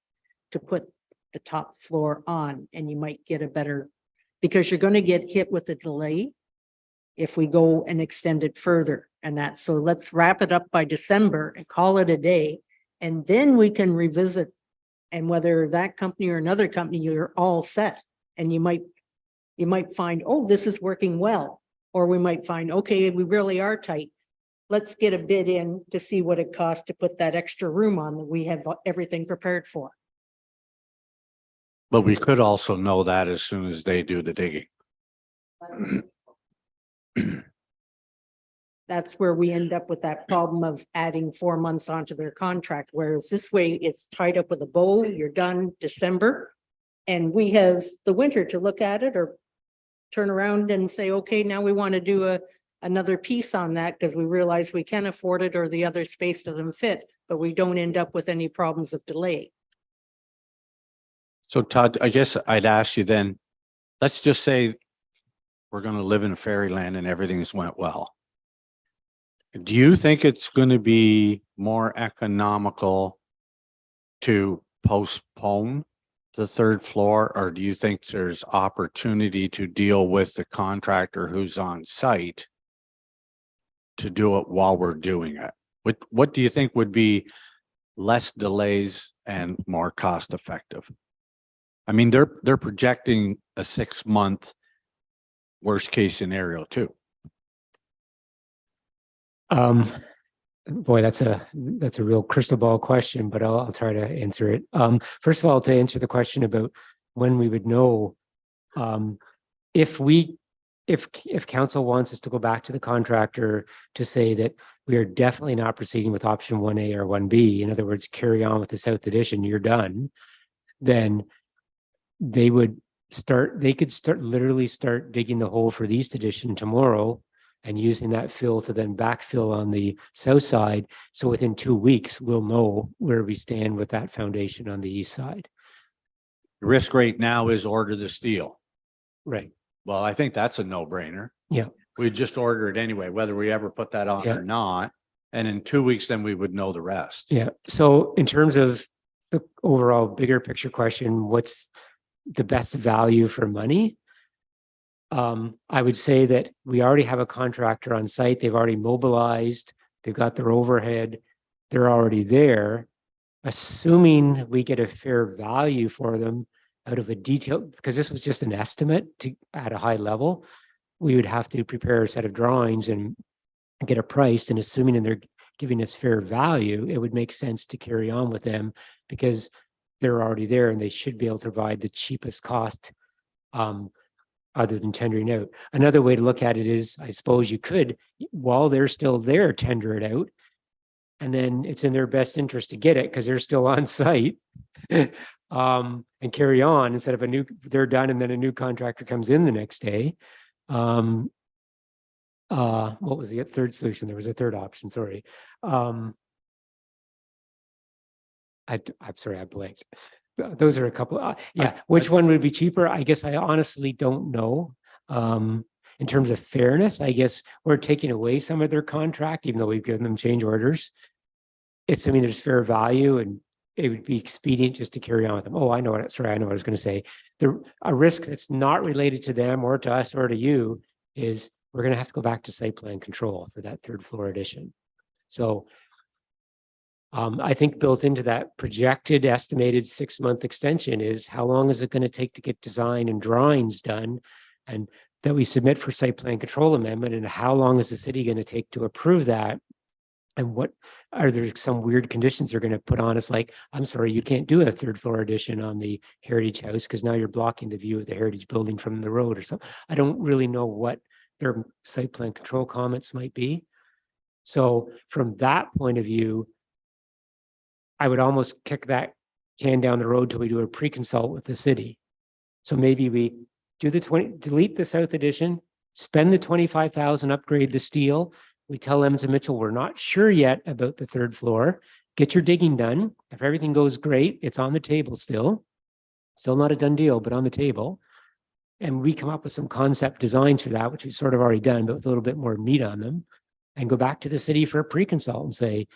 Speaker 9: to put the top floor on, and you might get a better, because you're going to get hit with a delay if we go and extend it further. And that's, so let's wrap it up by December and call it a day. And then we can revisit, and whether that company or another company, you're all set. And you might find, oh, this is working well. Or we might find, okay, we really are tight. Let's get a bid in to see what it costs to put that extra room on that we have everything prepared for.
Speaker 1: But we could also know that as soon as they do the digging.
Speaker 9: That's where we end up with that problem of adding 4 months onto their contract, whereas this way it's tied up with a bow, you're done December. And we have the winter to look at it or turn around and say, okay, now we want to do a another piece on that because we realize we can afford it or the other space doesn't fit, but we don't end up with any problems of delay.
Speaker 1: So Todd, I guess I'd ask you then, let's just say we're going to live in a fairyland and everything's went well. Do you think it's going to be more economical to postpone the third floor, or do you think there's opportunity to deal with the contractor who's on site to do it while we're doing it? What do you think would be less delays and more cost effective? I mean, they're projecting a 6-month worst case scenario too.
Speaker 3: Boy, that's a real crystal ball question, but I'll try to answer it. First of all, to answer the question about when we would know, if council wants us to go back to the contractor to say that we are definitely not proceeding with option 1A or 1B, in other words, carry on with the South Addition, you're done, then they could literally start digging the hole for the East Addition tomorrow and using that fill to then backfill on the south side. So within 2 weeks, we'll know where we stand with that foundation on the east side.
Speaker 1: The risk rate now is order the steel.
Speaker 3: Right.
Speaker 1: Well, I think that's a no-brainer.
Speaker 3: Yeah.
Speaker 1: We just order it anyway, whether we ever put that on
Speaker 3: Yeah.
Speaker 1: or not. And in 2 weeks, then we would know the rest.
Speaker 3: Yeah. So in terms of the overall bigger picture question, what's the best value for money? I would say that we already have a contractor on site. They've already mobilized. They've got their overhead. They're already there. Assuming we get a fair value for them out of a detail, because this was just an estimate at a high level, we would have to prepare a set of drawings and get a price. And assuming they're giving us fair value, it would make sense to carry on with them because they're already there and they should be able to provide the cheapest cost other than tendering out. Another way to look at it is, I suppose you could, while they're still there, tender it out. And then it's in their best interest to get it because they're still on site and carry on instead of they're done and then a new contractor comes in the next day. What was the third solution? There was a third option, sorry. I'm sorry, I blanked. Those are a couple. Which one would be cheaper? I guess I honestly don't know. In terms of fairness, I guess we're taking away some of their contract, even though we've given them change orders. I mean, there's fair value and it would be expedient just to carry on with them. Oh, I know what I was going to say. A risk that's not related to them or to us or to you is we're going to have to go back to site plan control for that third floor addition. So I think built into that projected estimated 6-month extension is how long is it going to take to get design and drawings done and that we submit for site plan control amendment, and how long is the city going to take to approve that? And what are there some weird conditions they're going to put on us? Like, I'm sorry, you can't do a third floor addition on the Heritage House because now you're blocking the view of the Heritage Building from the road or something. I don't really know what their site plan control comments might be. So from that point of view, I would almost kick that can down the road till we do a pre-consult with the city. So maybe we do delete the South Addition, spend the 25,000, upgrade the steel. We tell Emmons and Mitchell, we're not sure yet about the third floor. Get your digging done. If everything goes great, it's on the table still. Still not a done deal, but on the table. And we come up with some concept designs for that, which we've sort of already done, but with a little bit more meat on them, and go back to the city for a pre-consult and say,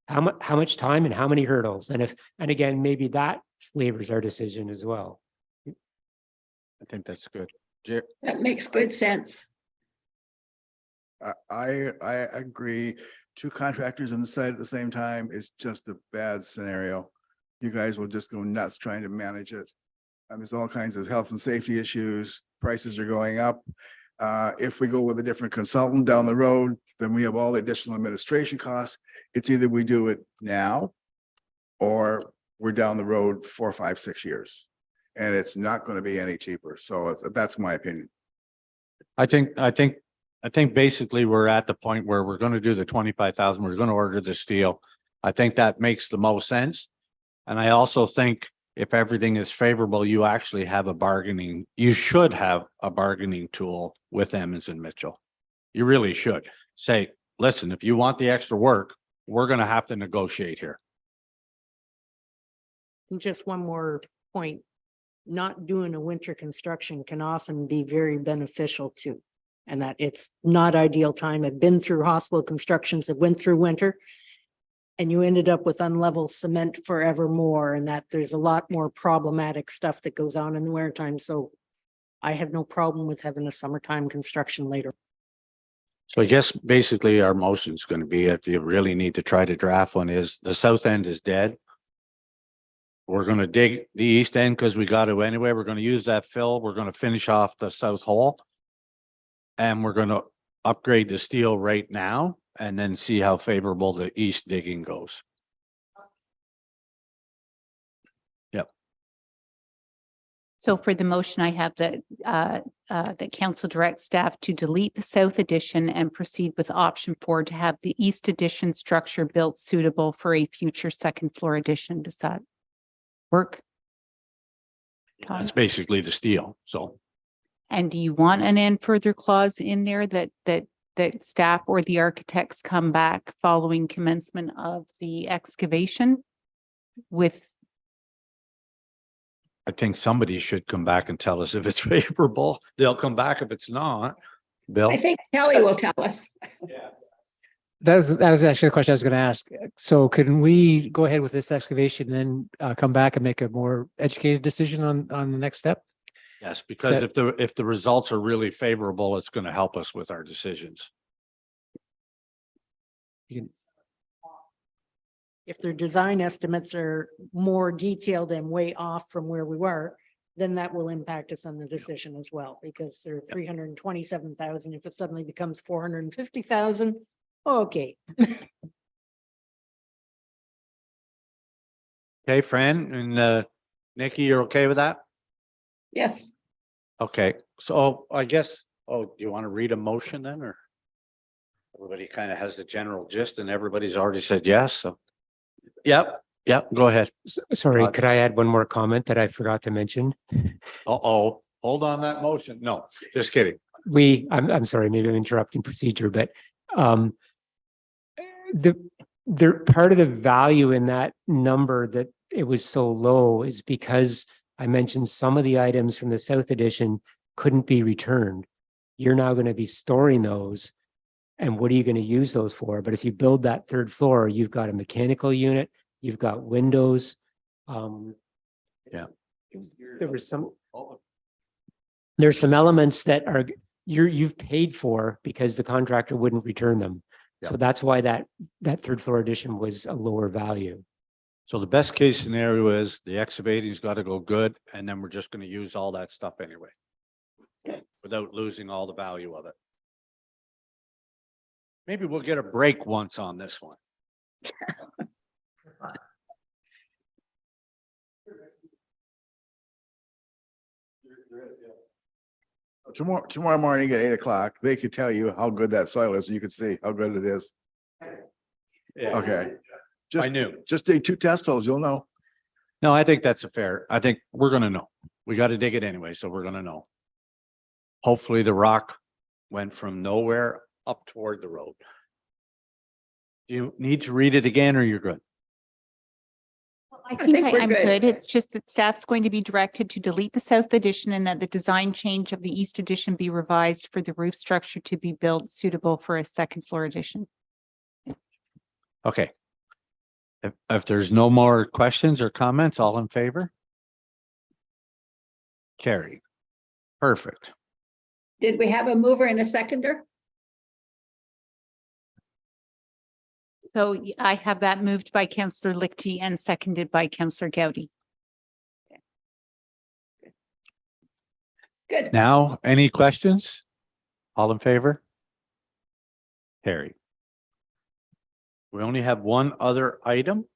Speaker 3: how much time and how many hurdles? And again, maybe that flavors our decision as well.
Speaker 1: I think that's good.
Speaker 10: That makes good sense.
Speaker 6: I agree. 2 contractors on the site at the same time is just a bad scenario. You guys will just go nuts trying to manage it. And there's all kinds of health and safety issues. Prices are going up. If we go with a different consultant down the road, then we have all the additional administration costs. It's either we do it now or we're down the road 4, 5, 6 years. And it's not going to be any cheaper. So that's my opinion.
Speaker 1: I think basically we're at the point where we're going to do the 25,000. We're going to order the steel. I think that makes the most sense. And I also think if everything is favorable, you actually have you should have a bargaining tool with Emmons and Mitchell. You really should say, listen, if you want the extra work, we're going to have to negotiate here.
Speaker 9: And just one more point, not doing a winter construction can often be very beneficial too. And that it's not ideal time. I've been through hospital constructions that went through winter. And you ended up with unlevel cement forevermore, and that there's a lot more problematic stuff that goes on in the winter time. So I have no problem with having a summertime construction later.
Speaker 1: So I guess basically our motion is going to be, if you really need to try to draft one, is the south end is dead. We're going to dig the east end because we got to anyway. We're going to use that fill. We're going to finish off the south hole. And we're going to upgrade the steel right now and then see how favorable the east digging goes. Yep.
Speaker 2: So for the motion, I have that, that council directs staff to delete the south addition and proceed with option 4 to have the east addition structure built suitable for a future second floor addition. Does that work? Tom?
Speaker 1: That's basically the steel. So
Speaker 2: And do you want an and further clause in there that staff or the architects come back following commencement of the excavation with?
Speaker 1: I think somebody should come back and tell us if it's favorable. They'll come back if it's not. Bill?
Speaker 10: I think Kelly will tell us.
Speaker 8: That was actually the question I was going to ask. So can we go ahead with this excavation, then come back and make a more educated decision on the next step?
Speaker 1: Yes, because
Speaker 8: that-
Speaker 1: if the results are really favorable, it's going to help us with our decisions.
Speaker 8: You can-
Speaker 9: If their design estimates are more detailed and way off from where we were, then that will impact us on the decision as well, because they're 327,000. If it suddenly becomes 450,000, okay.
Speaker 1: Okay, Fran and Nikki, you're okay with that?
Speaker 10: Yes.
Speaker 1: Okay, so I guess, do you want to read a motion then, or? Everybody kind of has the general gist and everybody's already said yes, so. Yep, go ahead.
Speaker 3: Sorry,
Speaker 1: Todd.
Speaker 3: could I add one more comment that I forgot to mention?
Speaker 1: Uh-oh, hold on that motion. No, just kidding.
Speaker 3: I'm sorry, maybe I'm interrupting procedure, but the part of the value in that number that it was so low is because I mentioned some of the items from the South Edition couldn't be returned. You're now going to be storing those. And what are you going to use those for? But if you build that third floor, you've got a mechanical unit, you've got windows.
Speaker 1: Yeah.
Speaker 3: There's some elements that are you've paid for because the contractor wouldn't return them.
Speaker 1: Yeah.
Speaker 3: So that's why that third floor addition was a lower value.
Speaker 1: So the best case scenario is the excavating's got to go good, and then we're just going to use all that stuff anyway. Without losing all the value of it. Maybe we'll get a break once on this one.
Speaker 6: Tomorrow morning at 8 o'clock, they could tell you how good that soil is. You can see how good it is.
Speaker 1: Yeah.
Speaker 6: Okay.
Speaker 1: I knew.
Speaker 6: Just dig 2 test holes, you'll know.
Speaker 1: No, I think that's I think we're going to know. We got to dig it anyway, so we're going to know. Hopefully the rock went from nowhere up toward the road. Do you need to read it again or you're good?
Speaker 2: I
Speaker 10: think
Speaker 2: think
Speaker 10: we're
Speaker 2: I'm
Speaker 10: good.
Speaker 2: good. It's just that staff's going to be directed to delete the south addition and that the design change of the east addition be revised for the roof structure to be built suitable for a second floor addition.
Speaker 1: Okay. If there's no more questions or comments, all in favor? Carry. Perfect.
Speaker 10: Did we have a mover and a seconder?
Speaker 2: So I have that moved by Councillor Lichty and seconded by Councillor Gowdy.
Speaker 10: Good.
Speaker 1: Now, any questions? All in favor? Carry. We only have one other item.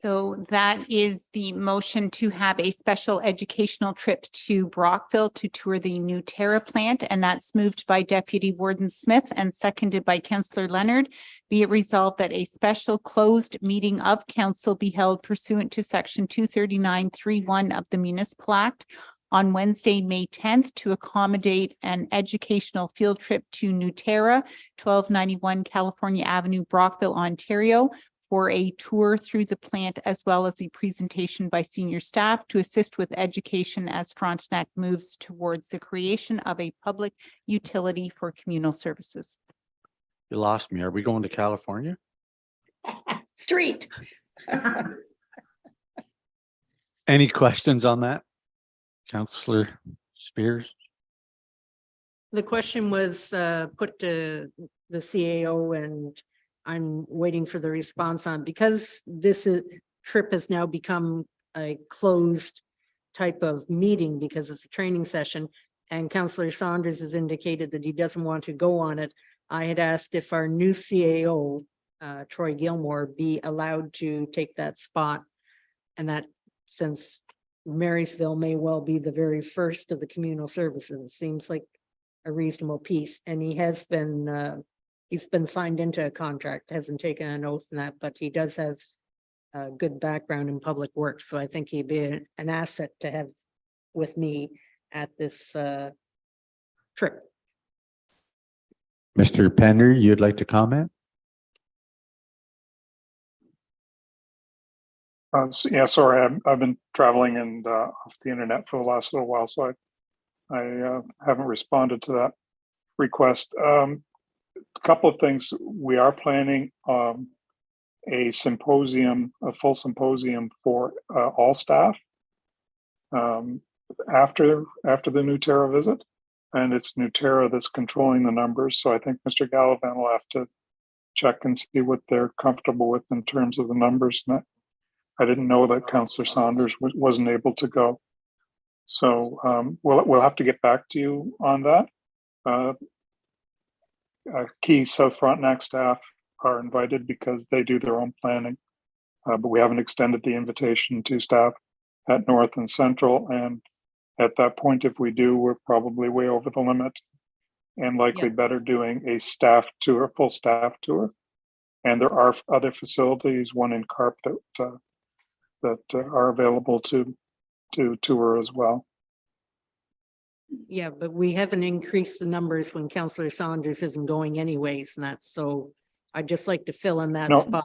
Speaker 2: So that is the motion to have a special educational trip to Brockville to tour the new Terra plant, and that's moved by Deputy Warden Smith and seconded by Councillor Leonard. Be it resolved that a special closed meeting of council be held pursuant to section 239(3)(1) of the Municipal Act on Wednesday, May 10th, to accommodate an educational field trip to New Terra, 1291 California Avenue, Brockville, Ontario, for a tour through the plant, as well as a presentation by senior staff to assist with education as Frontenac moves towards the creation of a public utility for communal services.
Speaker 1: You lost me. Are we going to California?
Speaker 10: Street.
Speaker 1: Any questions on that? Councillor Spears?
Speaker 9: The question was put to the CAO and I'm waiting for the response on, because trip has now become a closed type of meeting because it's a training session. And Councillor Saunders has indicated that he doesn't want to go on it. I had asked if our new CAO, Troy Gilmore, be allowed to take that spot. And that, since Marysville may well be the very first of the communal services, seems like a reasonable piece. And he has been, he's been signed into a contract, hasn't taken an oath in that, but he does have a good background in public works. So I think he'd be an asset to have with me at this trip.
Speaker 1: Mr. Pender, you'd like to comment?
Speaker 7: Yeah, sorry, I've been traveling and off the internet for the last little while, so I haven't responded to that request. A couple of things. We are planning a symposium, a full symposium for all staff after the New Terra visit, and it's New Terra that's controlling the numbers. So I think Mr. Gallivan will have to check and see what they're comfortable with in terms of the numbers. And I didn't know that Councillor Saunders wasn't able to go. So we'll have to get back to you on that. Key South Frontenac staff are invited because they do their own planning, but we haven't extended the invitation to staff at North and Central. And at that point, if we do, we're probably way over the limit and likely better doing a staff tour, full staff tour. And there are other facilities, one in Carp that are available to tour as well.
Speaker 9: Yeah, but we haven't increased the numbers when Councillor Saunders isn't going anyways, and that's so I'd just like to fill in that
Speaker 7: No.
Speaker 9: spot.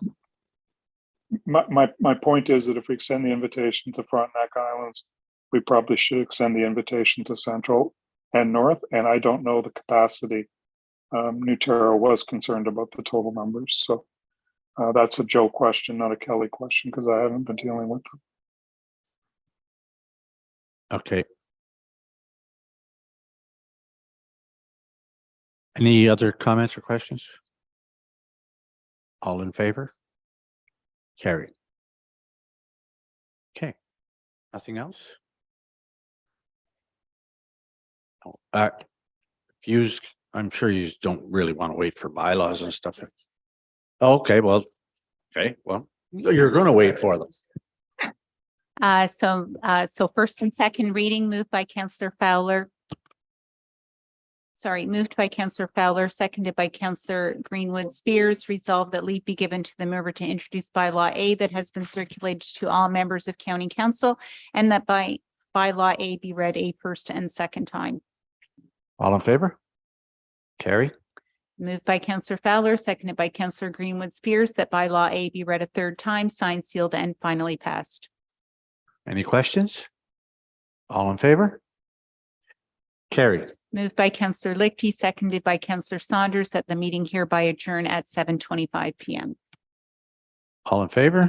Speaker 7: My point is that if we extend the invitation to Frontenac Islands, we probably should extend the invitation to Central and North. And I don't know the capacity. New Terra was concerned about the total numbers. So that's a Joe question, not a Kelly question, because I haven't been dealing with them.
Speaker 1: Okay. Any other comments or questions? All in favor? Carried. Okay. Nothing else? Views, I'm sure you don't really want to wait for bylaws and stuff. Okay, well, you're going to wait for them.
Speaker 2: So first and second reading moved by Councillor Fowler. Moved by Councillor Fowler, seconded by Councillor Greenwood Spears. Resolved that leave be given to the mover to introduce bylaw A that has been circulated to all members of County Council, and that bylaw A be read a first and second time.
Speaker 1: All in favor? Carry.
Speaker 2: Moved by Councillor Fowler, seconded by Councillor Greenwood Spears, that bylaw A be read a third time, signed, sealed, and finally passed.
Speaker 1: Any questions? All in favor? Carried.
Speaker 2: Moved by Councillor Lichty, seconded by Councillor Saunders, that the meeting hereby adjourn at 7:25 PM.
Speaker 1: All in favor?